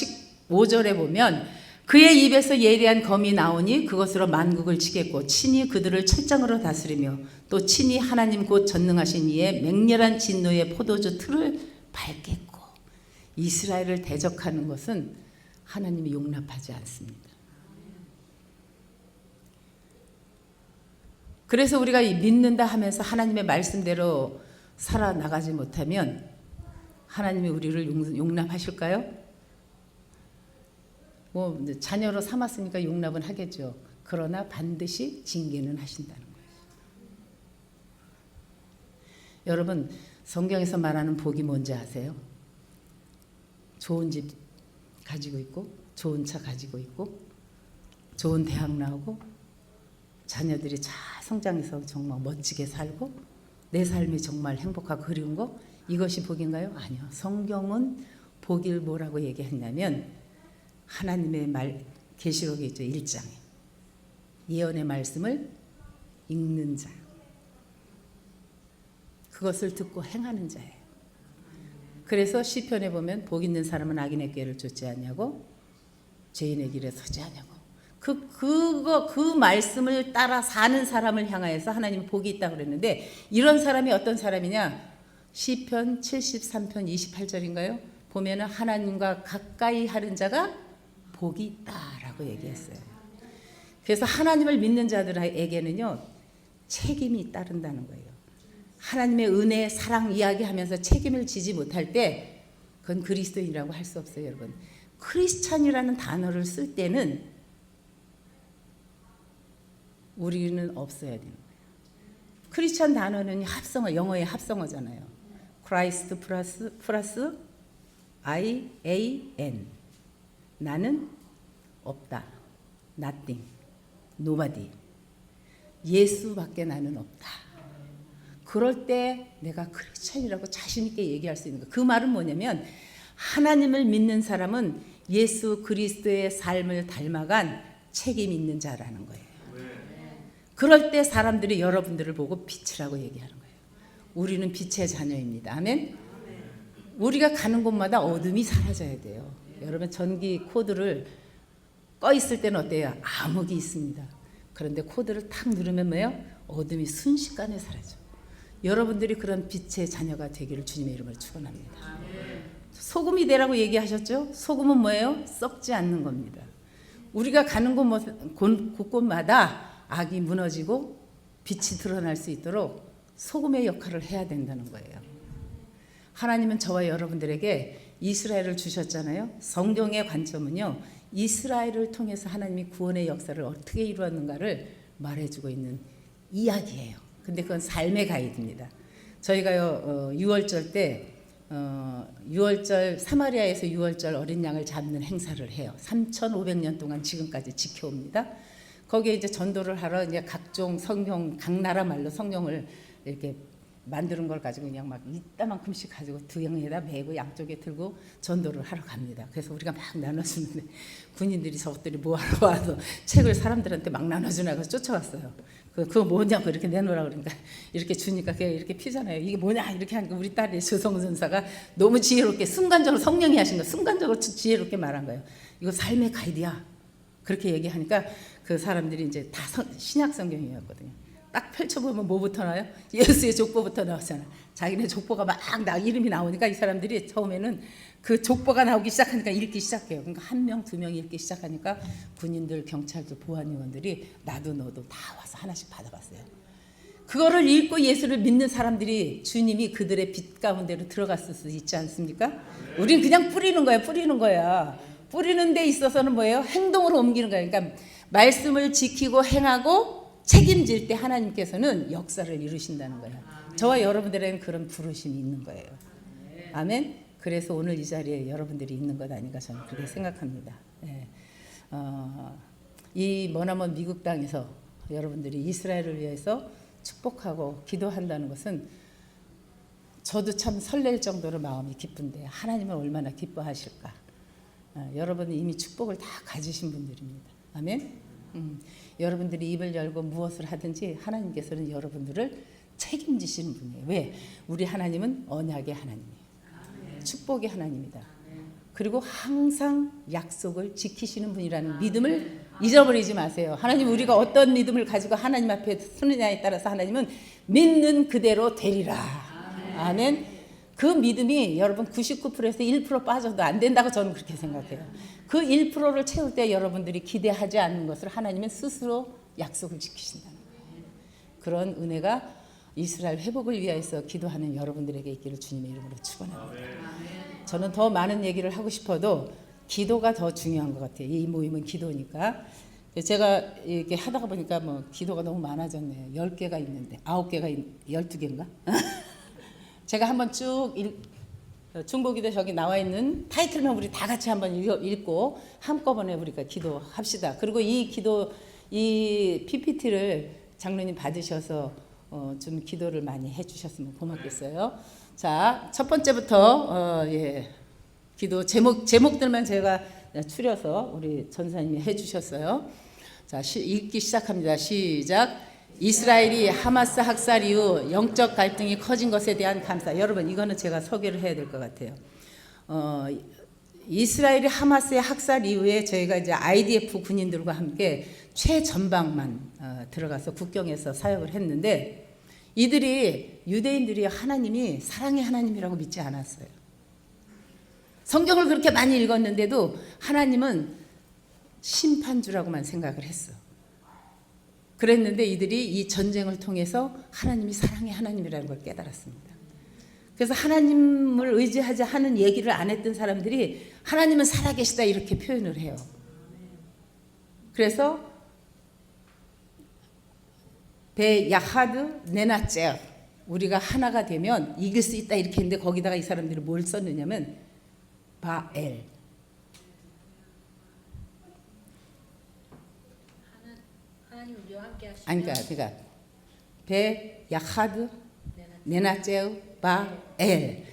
15절에 보면 그의 입에서 예리한 검이 나오니 그것으로 만국을 치겠고 친히 그들을 철장으로 다스리며 또 친히 하나님 곧 전능하신 이의 맹렬한 진노의 포도주 틀을 밟겠고. 이스라엘을 대적하는 것은 하나님이 용납하지 않습니다. 그래서 우리가 믿는다 하면서 하나님의 말씀대로 살아나가지 못하면 하나님이 우리를 용납하실까요? 뭐 자녀로 삼았으니까 용납은 하겠죠. 그러나 반드시 징계는 하신다는 거예요. 여러분 성경에서 말하는 복이 뭔지 아세요? 좋은 집 가지고 있고 좋은 차 가지고 있고 좋은 대학 나오고 자녀들이 잘 성장해서 정말 멋지게 살고 내 삶이 정말 행복하고 그리운 거 이것이 복인가요? 아니요. 성경은 복을 뭐라고 얘기했냐면 하나님의 말 계시록에 있죠. 1장에 예언의 말씀을 읽는 자 그것을 듣고 행하는 자예요. 그래서 시편에 보면 복 있는 사람은 악인의 꾀를 쫓지 않냐고 죄인의 길에 서지 않냐고 그 말씀을 따라 사는 사람을 향하여서 하나님은 복이 있다고 그랬는데 이런 사람이 어떤 사람이냐? 시편 73편 28절인가요? 보면은 하나님과 가까이 하는 자가 복이 있다라고 얘기했어요. 그래서 하나님을 믿는 자들에게는요 책임이 따른다는 거예요. 하나님의 은혜, 사랑 이야기하면서 책임을 지지 못할 때 그건 그리스도인이라고 할 수 없어요, 여러분. 크리스찬이라는 단어를 쓸 때는 우리는 없어야 되는 거예요. 크리스찬 단어는 합성어, 영어의 합성어잖아요. 크라이스트 플러스 I-A-N. 나는 없다. Nothing. Nobody. 예수밖에 나는 없다. 그럴 때 내가 크리스천이라고 자신 있게 얘기할 수 있는 거. 그 말은 뭐냐면 하나님을 믿는 사람은 예수 그리스도의 삶을 닮아간 책임 있는 자라는 거예요. 그럴 때 사람들이 여러분들을 보고 빛이라고 얘기하는 거예요. 우리는 빛의 자녀입니다. 아멘. 우리가 가는 곳마다 어둠이 사라져야 돼요. 여러분 전기 코드를 꺼 있을 때는 어때요? 암흑이 있습니다. 그런데 코드를 탁 누르면 뭐예요? 어둠이 순식간에 사라져. 여러분들이 그런 빛의 자녀가 되기를 주님의 이름으로 축원합니다. 소금이 되라고 얘기하셨죠? 소금은 뭐예요? 썩지 않는 겁니다. 우리가 가는 곳곳마다 악이 무너지고 빛이 드러날 수 있도록 소금의 역할을 해야 된다는 거예요. 하나님은 저와 여러분들에게 이스라엘을 주셨잖아요. 성경의 관점은요, 이스라엘을 통해서 하나님이 구원의 역사를 어떻게 이루었는가를 말해주고 있는 이야기예요. 근데 그건 삶의 가이드입니다. 저희가요 6월절 때 6월절 사마리아에서 6월절 어린 양을 잡는 행사를 해요. 3,500년 동안 지금까지 지켜옵니다. 거기에 이제 전도를 하러 이제 각종 성경 각 나라 말로 성경을 이렇게 만드는 걸 가지고 그냥 막 이따만큼씩 가지고 등에다 메고 양쪽에 들고 전도를 하러 갑니다. 그래서 우리가 막 나눠주는데 군인들이 저것들이 뭐하러 와서 책을 사람들한테 막 나눠주나 그래서 쫓아왔어요. 그거 뭐냐고 이렇게 내놓으라 그러니까 이렇게 주니까 그게 이렇게 피잖아요. 이게 뭐냐 이렇게 하니까 우리 딸이 조성전사가 너무 지혜롭게 순간적으로 성령이 하신 거 순간적으로 지혜롭게 말한 거예요. 이거 삶의 가이드야. 그렇게 얘기하니까 그 사람들이 이제 다 신약 성경이었거든요. 딱 펼쳐보면 뭐부터 나와요? 예수의 족보부터 나오잖아. 자기네 족보가 막 이름이 나오니까 이 사람들이 처음에는 그 족보가 나오기 시작하니까 읽기 시작해요. 그러니까 한 명, 두 명 읽기 시작하니까 군인들, 경찰들, 보안요원들이 나도 너도 다 와서 하나씩 받아봤어요. 그거를 읽고 예수를 믿는 사람들이 주님이 그들의 빛 가운데로 들어갔을 수 있지 않습니까? 우린 그냥 뿌리는 거야, 뿌리는 거야. 뿌리는 데 있어서는 뭐예요? 행동으로 옮기는 거예요. 그러니까 말씀을 지키고 행하고 책임질 때 하나님께서는 역사를 이루신다는 거예요. 저와 여러분들에게는 그런 부르심이 있는 거예요. 아멘. 그래서 오늘 이 자리에 여러분들이 있는 것 아닌가 저는 그렇게 생각합니다. 예. 이 머나먼 미국 땅에서 여러분들이 이스라엘을 위해서 축복하고 기도한다는 것은 저도 참 설렐 정도로 마음이 기쁜데 하나님은 얼마나 기뻐하실까. 여러분은 이미 축복을 다 가지신 분들입니다. 아멘. 여러분들이 입을 열고 무엇을 하든지 하나님께서는 여러분들을 책임지시는 분이에요. 왜? 우리 하나님은 언약의 하나님이에요. 축복의 하나님이다. 그리고 항상 약속을 지키시는 분이라는 믿음을 잊어버리지 마세요. 하나님 우리가 어떤 믿음을 가지고 하나님 앞에 서느냐에 따라서 하나님은 믿는 그대로 되리라. 아멘. 그 믿음이 여러분 99%에서 1% 빠져도 안 된다고 저는 그렇게 생각해요. 그 1%를 채울 때 여러분들이 기대하지 않는 것을 하나님은 스스로 약속을 지키신다는 거예요. 그런 은혜가 이스라엘 회복을 위해서 기도하는 여러분들에게 있기를 주님의 이름으로 축원합니다. 저는 더 많은 얘기를 하고 싶어도 기도가 더 중요한 것 같아요. 이 모임은 기도니까. 제가 이렇게 하다가 보니까 뭐 기도가 너무 많아졌네요. 10개가 있는데 9개가 12개인가? 제가 한번 쭉 중보기도 저기 나와 있는 타이틀만 우리 다 같이 한번 읽고 한꺼번에 우리가 기도합시다. 그리고 이 PPT를 장로님 받으셔서 좀 기도를 많이 해주셨으면 고맙겠어요. 자, 첫 번째부터 기도 제목들만 제가 추려서 우리 전사님이 해주셨어요. 자, 읽기 시작합니다. 시작. 이스라엘이 하마스 학살 이후 영적 갈등이 커진 것에 대한 감사. 여러분 이거는 제가 소개를 해야 될 것 같아요. 이스라엘이 하마스의 학살 이후에 저희가 이제 IDF 군인들과 함께 최전방만 들어가서 국경에서 사역을 했는데 이들이 유대인들이 하나님이 사랑의 하나님이라고 믿지 않았어요. 성경을 그렇게 많이 읽었는데도 하나님은 심판주라고만 생각을 했어. 그랬는데 이들이 이 전쟁을 통해서 하나님이 사랑의 하나님이라는 걸 깨달았습니다. 그래서 하나님을 의지하지 않은 얘기를 안 했던 사람들이 하나님은 살아계시다 이렇게 표현을 해요. 그래서 베야하드 네나째 우리가 하나가 되면 이길 수 있다 이렇게 했는데 거기다가 이 사람들이 뭘 썼느냐면 바엘. 아니 그러니까 베야하드 네나제우 바엘.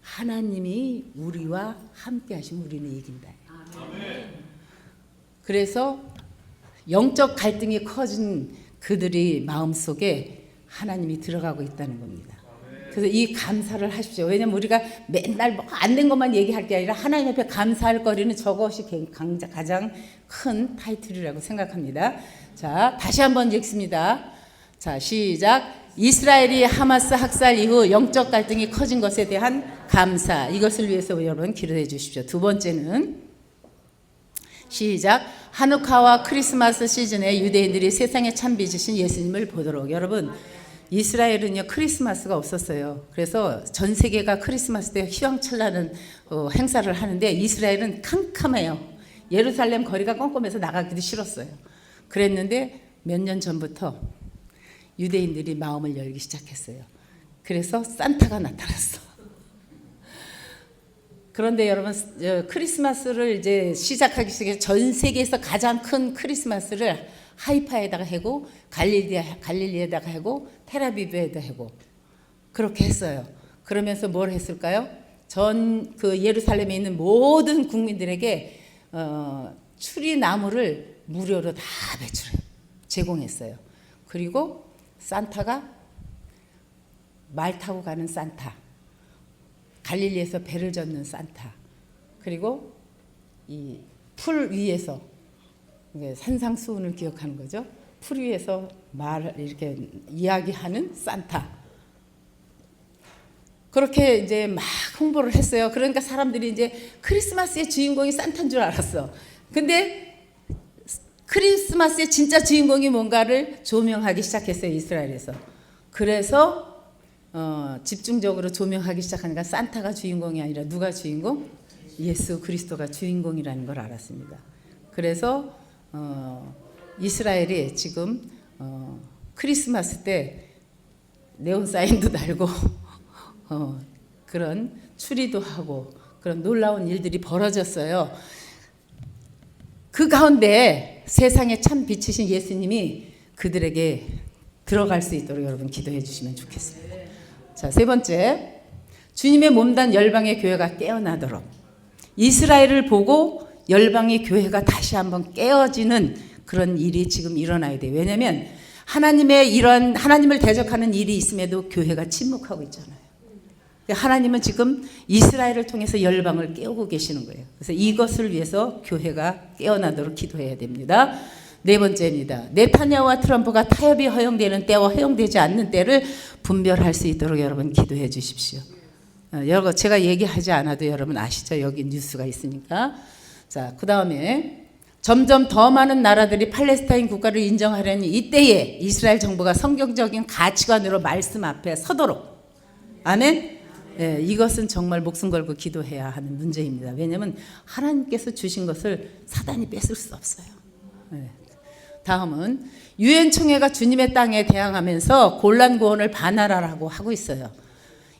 하나님이 우리와 함께 하시면 우리는 이긴다. 그래서 영적 갈등이 커진 그들의 마음속에 하나님이 들어가고 있다는 겁니다. 그래서 이 감사를 하십시오. 왜냐하면 우리가 맨날 뭐 안 된 것만 얘기할 게 아니라 하나님 앞에 감사할 거리는 저것이 가장 큰 타이틀이라고 생각합니다. 자, 다시 한번 읽습니다. 자, 시작. 이스라엘이 하마스 학살 이후 영적 갈등이 커진 것에 대한 감사. 이것을 위해서 여러분 기도해 주십시오. 두 번째는 시작. 하누카와 크리스마스 시즌에 유대인들이 세상에 참 빛이신 예수님을 보도록. 여러분, 이스라엘은요 크리스마스가 없었어요. 그래서 전 세계가 크리스마스 때 휘황찬란한 행사를 하는데 이스라엘은 캄캄해요. 예루살렘 거리가 껌껌해서 나가기도 싫었어요. 그랬는데 몇 년 전부터 유대인들이 마음을 열기 시작했어요. 그래서 산타가 나타났어. 그런데 여러분, 크리스마스를 이제 시작하기 시작해서 전 세계에서 가장 큰 크리스마스를 하이파에다가 하고 갈릴리에다가 하고 테라비브에다 하고 그렇게 했어요. 그러면서 뭘 했을까요? 전 그 예루살렘에 있는 모든 국민들에게 추리 나무를 무료로 다 제공했어요. 그리고 산타가 말 타고 가는 산타, 갈릴리에서 배를 젓는 산타, 그리고 이 풀 위에서 산상수훈을 기억하는 거죠. 풀 위에서 말을 이렇게 이야기하는 산타. 그렇게 이제 막 홍보를 했어요. 그러니까 사람들이 이제 크리스마스의 주인공이 산타인 줄 알았어. 근데 크리스마스의 진짜 주인공이 뭔가를 조명하기 시작했어요, 이스라엘에서. 그래서 집중적으로 조명하기 시작하니까 산타가 주인공이 아니라 누가 주인공? 예수 그리스도가 주인공이라는 걸 알았습니다. 그래서 이스라엘이 지금 크리스마스 때 네온 사인도 달고 그런 추리도 하고 그런 놀라운 일들이 벌어졌어요. 그 가운데 세상에 참 빛이신 예수님이 그들에게 들어갈 수 있도록 여러분 기도해 주시면 좋겠습니다. 자, 세 번째, 주님의 몸단 열방의 교회가 깨어나도록 이스라엘을 보고 열방의 교회가 다시 한번 깨어지는 그런 일이 지금 일어나야 돼요. 왜냐하면 하나님의 이런 하나님을 대적하는 일이 있음에도 교회가 침묵하고 있잖아요. 하나님은 지금 이스라엘을 통해서 열방을 깨우고 계시는 거예요. 그래서 이것을 위해서 교회가 깨어나도록 기도해야 됩니다. 네 번째입니다. 네타냐후와 트럼프가 타협이 허용되는 때와 허용되지 않는 때를 분별할 수 있도록 여러분 기도해 주십시오. 여러분 제가 얘기하지 않아도 여러분 아시죠? 여기 뉴스가 있으니까. 자, 그 다음에 점점 더 많은 나라들이 팔레스타인 국가를 인정하려는 이때에 이스라엘 정부가 성경적인 가치관으로 말씀 앞에 서도록. 아멘? 네, 이것은 정말 목숨 걸고 기도해야 하는 문제입니다. 왜냐하면 하나님께서 주신 것을 사단이 뺏을 수 없어요. 네. 다음은 유엔 총회가 주님의 땅에 대항하면서 곤란 구원을 반환하라고 하고 있어요.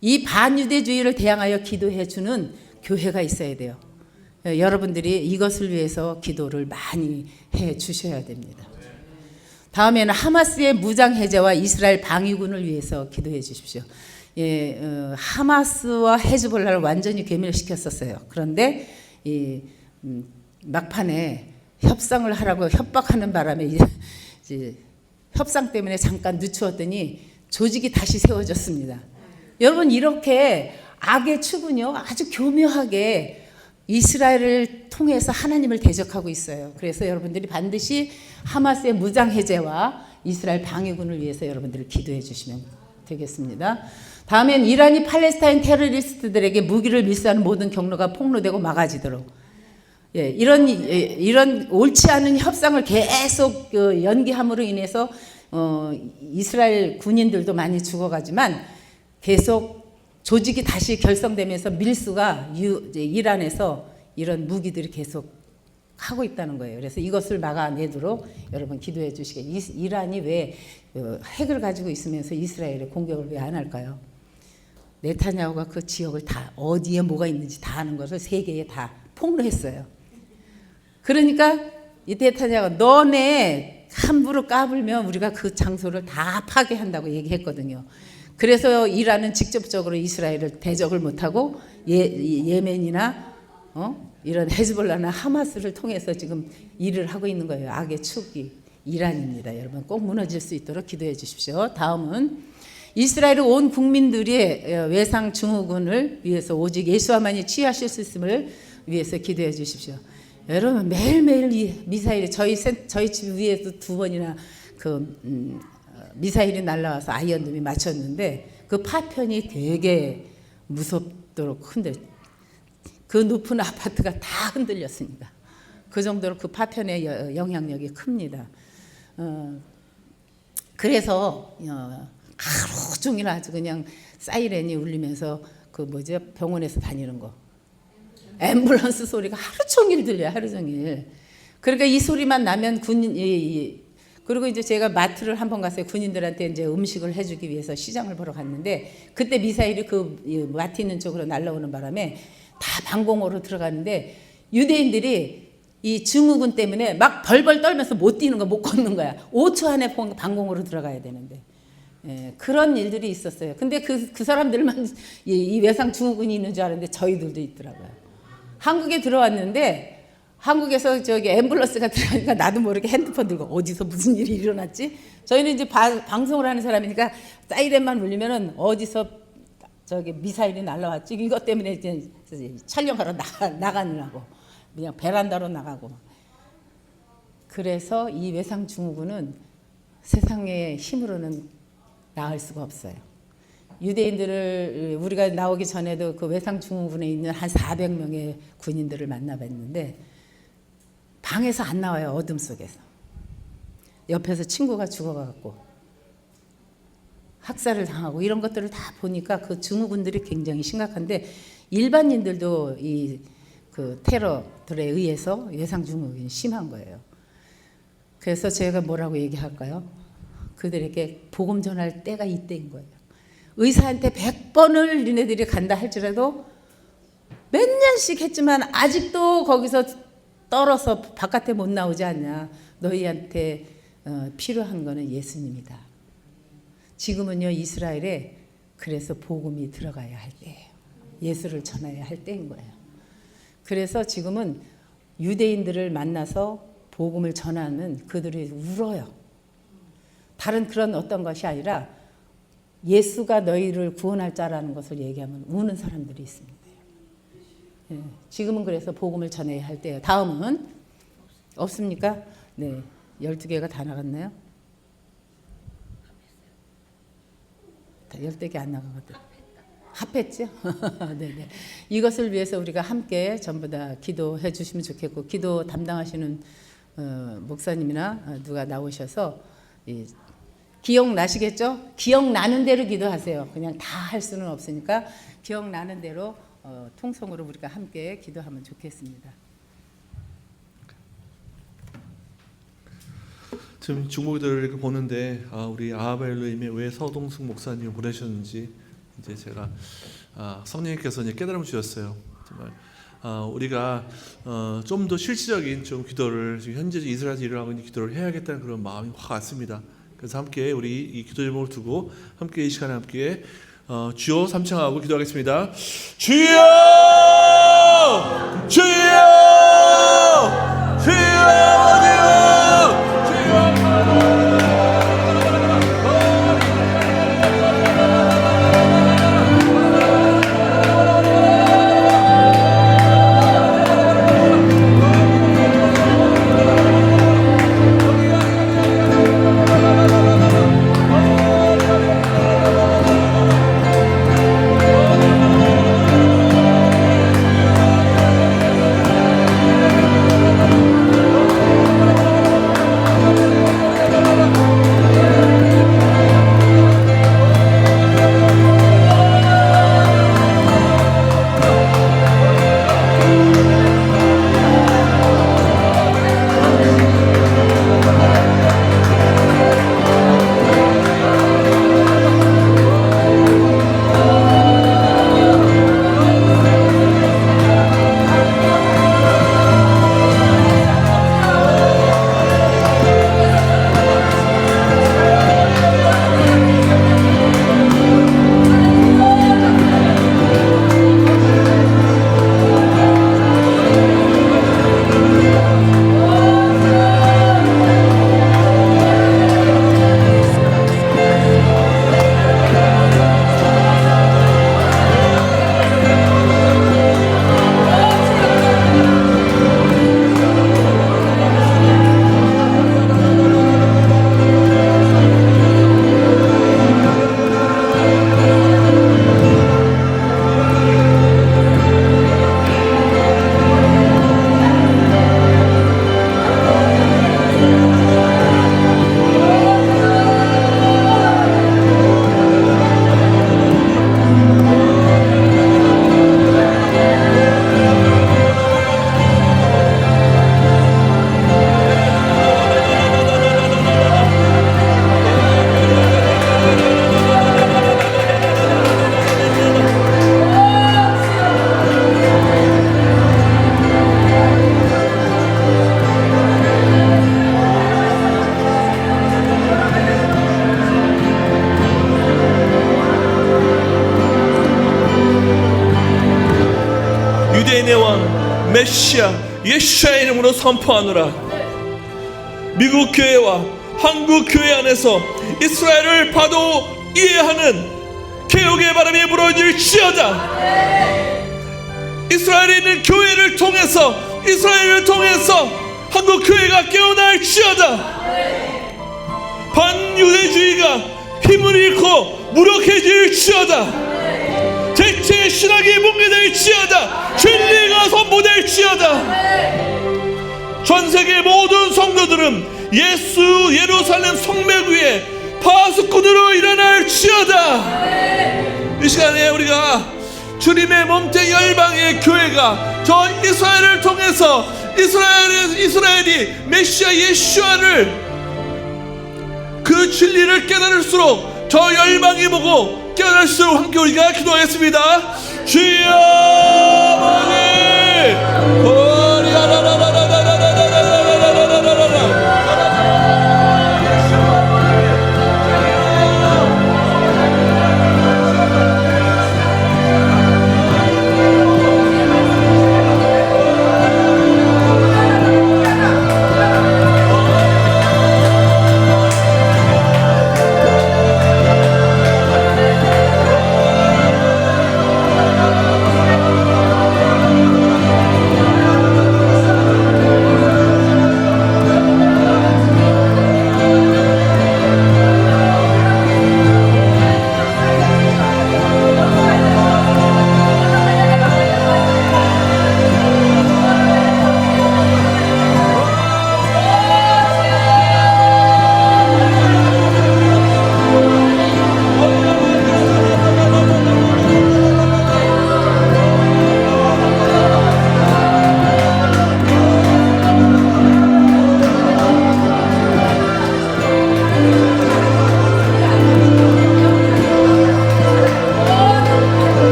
이 반유대주의를 대항하여 기도해 주는 교회가 있어야 돼요. 여러분들이 이것을 위해서 기도를 많이 해 주셔야 됩니다. 다음에는 하마스의 무장 해제와 이스라엘 방위군을 위해서 기도해 주십시오. 하마스와 헤즈볼라를 완전히 괴멸시켰었어요. 그런데 막판에 협상을 하라고 협박하는 바람에 이제 협상 때문에 잠깐 늦추었더니 조직이 다시 세워졌습니다. 여러분 이렇게 악의 축은요 아주 교묘하게 이스라엘을 통해서 하나님을 대적하고 있어요. 그래서 여러분들이 반드시 하마스의 무장 해제와 이스라엘 방위군을 위해서 여러분들이 기도해 주시면 되겠습니다. 다음엔 이란이 팔레스타인 테러리스트들에게 무기를 밀수하는 모든 경로가 폭로되고 막아지도록 이런 옳지 않은 협상을 계속 연기함으로 인해서 이스라엘 군인들도 많이 죽어가지만 계속 조직이 다시 결성되면서 밀수가 이란에서 이런 무기들이 계속 하고 있다는 거예요. 그래서 이것을 막아내도록 여러분 기도해 주시게. 이란이 왜 핵을 가지고 있으면서 이스라엘에 공격을 왜 안 할까요? 네타냐후가 그 지역을 다 어디에 뭐가 있는지 다 아는 것을 세계에 다 폭로했어요. 그러니까 이 네타냐후가 너네 함부로 까불면 우리가 그 장소를 다 파괴한다고 얘기했거든요. 그래서 이란은 직접적으로 이스라엘을 대적을 못하고 예멘이나 이런 헤즈볼라나 하마스를 통해서 지금 일을 하고 있는 거예요. 악의 축이 이란입니다. 여러분 꼭 무너질 수 있도록 기도해 주십시오. 다음은 이스라엘의 온 국민들이 외상 증후군을 위해서 오직 예수와만이 치유하실 수 있음을 위해서 기도해 주십시오. 여러분 매일매일 이 미사일이 저희 집 위에도 2번이나 미사일이 날라와서 아이언돔이 맞췄는데 그 파편이 되게 무섭도록 그 높은 아파트가 다 흔들렸습니다. 그 정도로 그 파편의 영향력이 큽니다. 그래서 하루 종일 아주 그냥 사이렌이 울리면서 병원에서 다니는 거 앰뷸런스 소리가 하루 종일 들려요. 하루 종일. 그러니까 이 소리만 나면 그리고 이제 제가 마트를 한번 갔어요. 군인들한테 이제 음식을 해주기 위해서 시장을 보러 갔는데 그때 미사일이 그 마트 있는 쪽으로 날라오는 바람에 다 방공호로 들어갔는데 유대인들이 이 증후군 때문에 막 벌벌 떨면서 못 뛰는 거, 못 걷는 거야. 5초 안에 방공호로 들어가야 되는데. 그런 일들이 있었어요. 근데 그 사람들만 이 외상 증후군이 있는 줄 알았는데 저희들도 있더라고요. 한국에 들어왔는데 한국에서 저기 앰뷸런스가 들어가니까 나도 모르게 핸드폰 들고 어디서 무슨 일이 일어났지? 저희는 이제 방송을 하는 사람이니까 사이렌만 울리면은 어디서 저기 미사일이 날라왔지? 이것 때문에 이제 촬영하러 나가느라고 그냥 베란다로 나가고. 그래서 이 외상 증후군은 세상의 힘으로는 나을 수가 없어요. 유대인들을 우리가 나오기 전에도 그 외상 증후군에 있는 한 400명의 군인들을 만나봤는데 방에서 안 나와요. 어둠 속에서. 옆에서 친구가 죽어가고 학살을 당하고 이런 것들을 다 보니까 그 증후군들이 굉장히 심각한데 일반인들도 그 테러들에 의해서 외상 증후군이 심한 거예요. 그래서 제가 뭐라고 얘기할까요? 그들에게 복음 전할 때가 이때인 거예요. 의사한테 100번을 니네들이 간다 할지라도 몇 년씩 했지만 아직도 거기서 떨어서 바깥에 못 나오지 않냐. 너희한테 필요한 거는 예수님이다. 지금은요 이스라엘에 그래서 복음이 들어가야 할 때예요. 예수를 전해야 할 때인 거예요. 그래서 지금은 유대인들을 만나서 복음을 전하는 그들이 울어요. 다른 그런 어떤 것이 아니라 예수가 너희를 구원할 자라는 것을 얘기하면 우는 사람들이 있습니다. 예, 지금은 그래서 복음을 전해야 할 때예요. 다음은 없습니까? 네, 12개가 다 나갔나요? 10개 안 나가거든. 합했죠? 네네. 이것을 위해서 우리가 함께 전부 다 기도해 주시면 좋겠고, 기도 담당하시는 목사님이나 누가 나오셔서 기억나시겠죠? 기억나는 대로 기도하세요. 그냥 다 할 수는 없으니까 기억나는 대로 통성으로 우리가 함께 기도하면 좋겠습니다. 지금 중보기도를 이렇게 보는데 우리 아하바엘로님이 왜 서동숙 목사님을 보내셨는지 이제 제가 성령님께서 이제 깨달음을 주셨어요. 정말 우리가 좀 더 실질적인 좀 기도를 지금 현재 이스라엘 일을 하고 있는 기도를 해야겠다는 그런 마음이 확 왔습니다. 그래서 함께 우리 이 기도 제목을 두고 함께 이 시간에 함께 주여 삼창하고 기도하겠습니다. 주여, 주여, 주여, 유대인의 왕 메시아 예수의 이름으로 선포하노라. 미국 교회와 한국 교회 안에서 이스라엘을 봐도 이해하는 개혁의 바람이 불어질지어다. 이스라엘에 있는 교회를 통해서, 이스라엘을 통해서 한국 교회가 깨어날지어다. 반유대주의가 힘을 잃고 무력해질지어다. 대체 신학이 붕괴될지어다. 진리가 선포될지어다. 전세계 모든 성도들은 예수 예루살렘 성맥 위에 파수꾼으로 일어날지어다. 이 시간에 우리가 주님의 몸된 열방의 교회가 저 이스라엘을 통해서 이스라엘이 메시아 예수아를 그 진리를 깨달을수록 저 열방이 보고 깨달을수록 함께 우리가 기도하겠습니다. 주여 아버지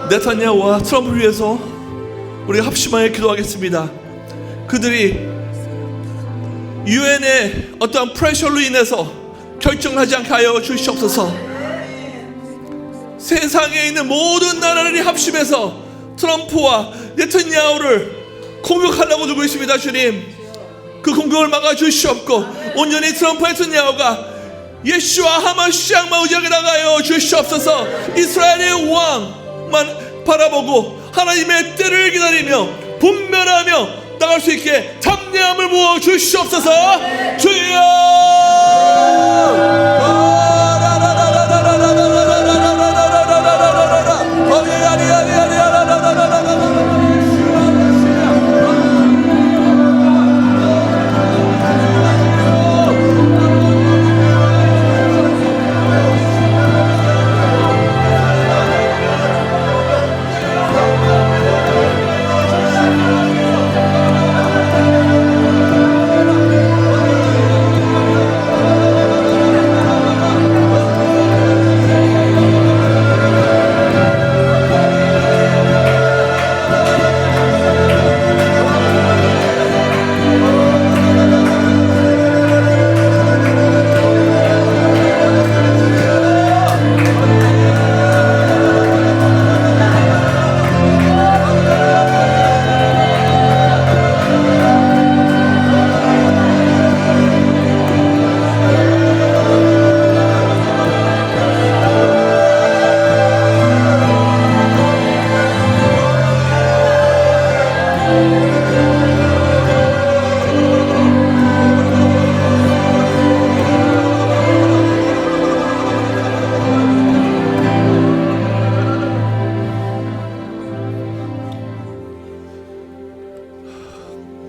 네타냐후와 트럼프를 위해서 우리가 합심하여 기도하겠습니다. 그들이 유엔의 어떠한 프레셔로 인해서 결정하지 않게 하여 주시옵소서. 세상에 있는 모든 나라들이 합심해서 트럼프와 네타냐후를 공격하려고 들고 있습니다. 주님, 그 공격을 막아 주시옵고 온전히 트럼프 네타냐후가 예수와 하마시앙만 의지하게 나가여 주시옵소서. 이스라엘의 왕만 바라보고 하나님의 때를 기다리며 분별하며 나갈 수 있게 담대함을 부어 주시옵소서. 주여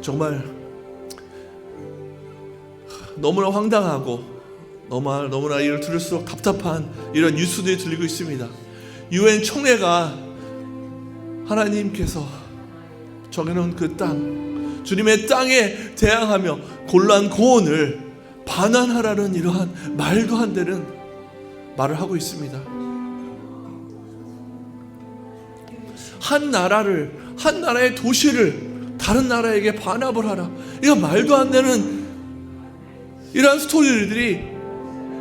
정말 너무나 황당하고 너무나 이를 들을수록 답답한 이런 뉴스들이 들리고 있습니다. 유엔 총회가 하나님께서 정해놓은 그 땅, 주님의 땅에 대항하며 곤란 고온을 반환하라는 이러한 말도 안 되는 말을 하고 있습니다. 한 나라의 도시를 다른 나라에게 반합을 하라. 이거 말도 안 되는 이러한 스토리들이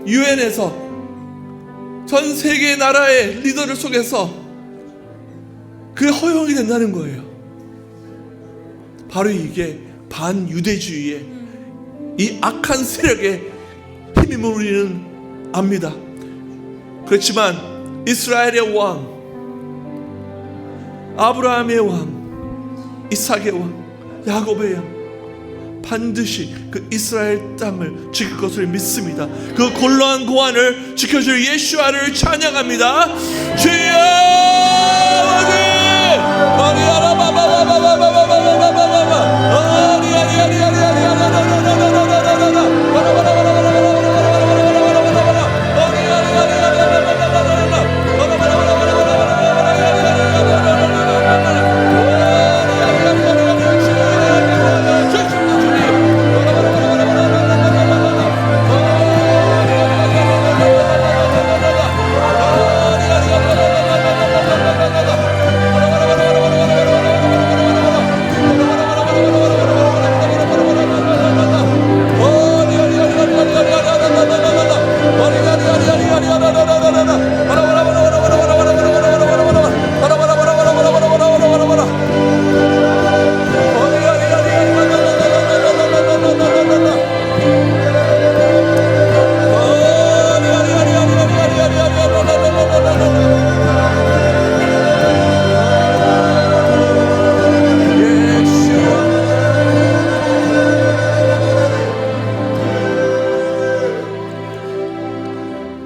유엔에서 전 세계 나라의 리더를 속에서 그게 허용이 된다는 거예요. 바로 이게 반유대주의의 이 악한 세력의 힘임을 우리는 압니다. 그렇지만 이스라엘의 왕, 아브라함의 왕, 이삭의 왕, 야곱의 왕 반드시 그 이스라엘 땅을 지킬 것을 믿습니다. 그 곤란한 고안을 지켜줄 예수와를 찬양합니다. 주여 아버지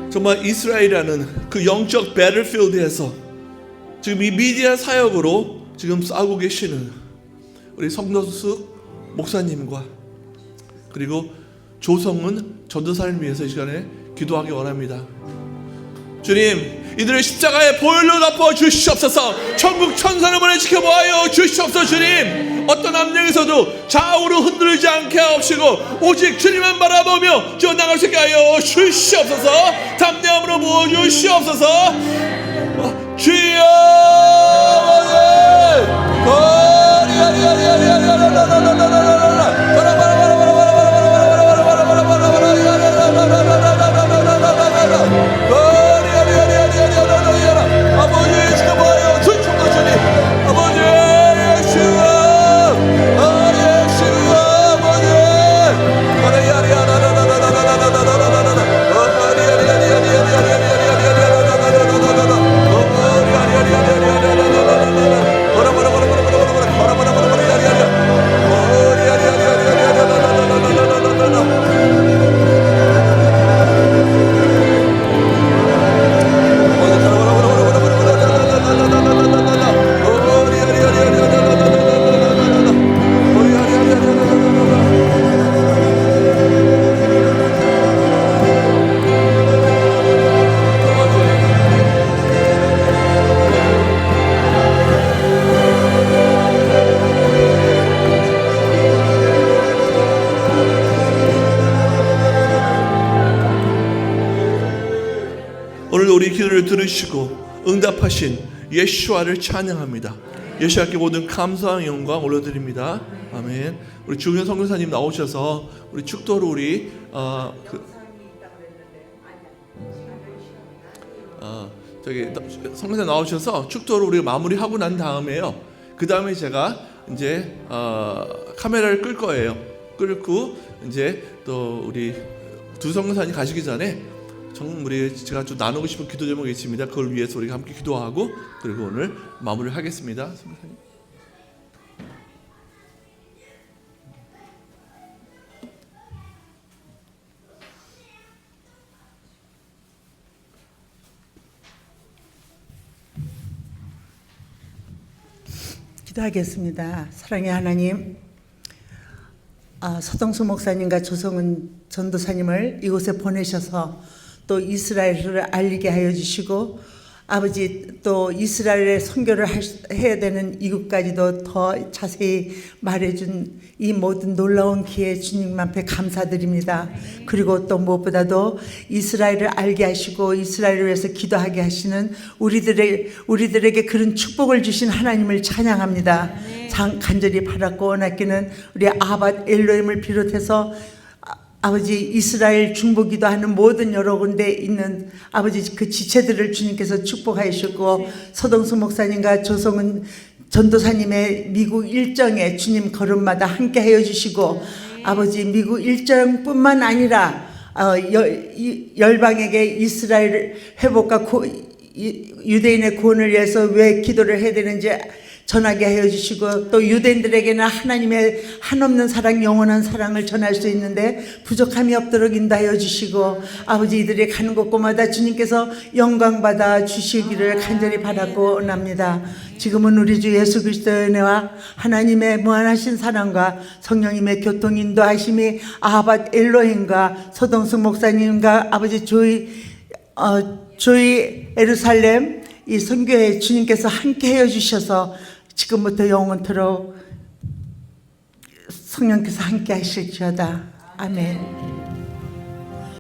정말 이스라엘이라는 그 영적 배틀필드에서 지금 이 미디어 사역으로 지금 싸우고 계시는 우리 성도숙 목사님과 그리고 조성은 전도사를 위해서 이 시간에 기도하기 원합니다. 주님, 이들의 십자가에 보혈로 덮어 주시옵소서. 천국 천사를 보내 지켜보아요 주시옵소서. 주님, 어떤 압력에서도 좌우로 흔들리지 않게 하옵시고 오직 주님만 바라보며 쪄나갈 수 있게 하여 주시옵소서. 담대함으로 부어주시옵소서. 주여 아버지 지켜봐요 주님과 주님 아버지 예수와 예수와 아버지 오늘 우리 기도를 들으시고 응답하신 예수와를 찬양합니다. 예수와께 모든 감사와 영광 올려드립니다. 아멘. 우리 주현 선교사님 나오셔서 우리 축도로 우리 저기 선교사 나오셔서 축도로 우리 마무리하고 난 다음에요. 그 다음에 제가 이제 카메라를 끌 거예요. 끌고 이제 또 우리 두 선교사님 가시기 전에 우리 제가 좀 나누고 싶은 기도 제목이 있습니다. 그걸 위해서 우리가 함께 기도하고 그리고 오늘 마무리를 하겠습니다. 선교사님. 기도하겠습니다. 사랑의 하나님, 서동수 목사님과 조성은 전도사님을 이곳에 보내셔서 또 이스라엘을 알리게 하여 주시고 아버지 또 이스라엘에 선교를 해야 되는 이곳까지도 더 자세히 말해준 이 모든 놀라운 기회 주님 앞에 감사드립니다. 그리고 또 무엇보다도 이스라엘을 알게 하시고 이스라엘을 위해서 기도하게 하시는 우리들에게 그런 축복을 주신 하나님을 찬양합니다. 간절히 바랐고 원하기는 우리 아밧 엘로힘을 비롯해서 아버지 이스라엘 중보기도 하는 모든 여러 군데 있는 아버지 그 지체들을 주님께서 축복하셨고 서동수 목사님과 조성은 전도사님의 미국 일정에 주님 걸음마다 함께 하여 주시고 아버지 미국 일정뿐만 아니라 열방에게 이스라엘 회복과 유대인의 구원을 위해서 왜 기도를 해야 되는지 전하게 하여 주시고 또 유대인들에게는 하나님의 한없는 사랑 영원한 사랑을 전할 수 있는데 부족함이 없도록 인도하여 주시고 아버지 이들이 가는 곳곳마다 주님께서 영광받아 주시기를 간절히 바라고 원합니다. 지금은 우리 주 예수 그리스도의 은혜와 하나님의 무한하신 사랑과 성령님의 교통 인도하심이 아밧 엘로힘과 서동수 목사님과 아버지 조이 예루살렘 이 선교회 주님께서 함께 하여 주셔서 지금부터 영원토록 성령께서 함께 하실지어다. 아멘.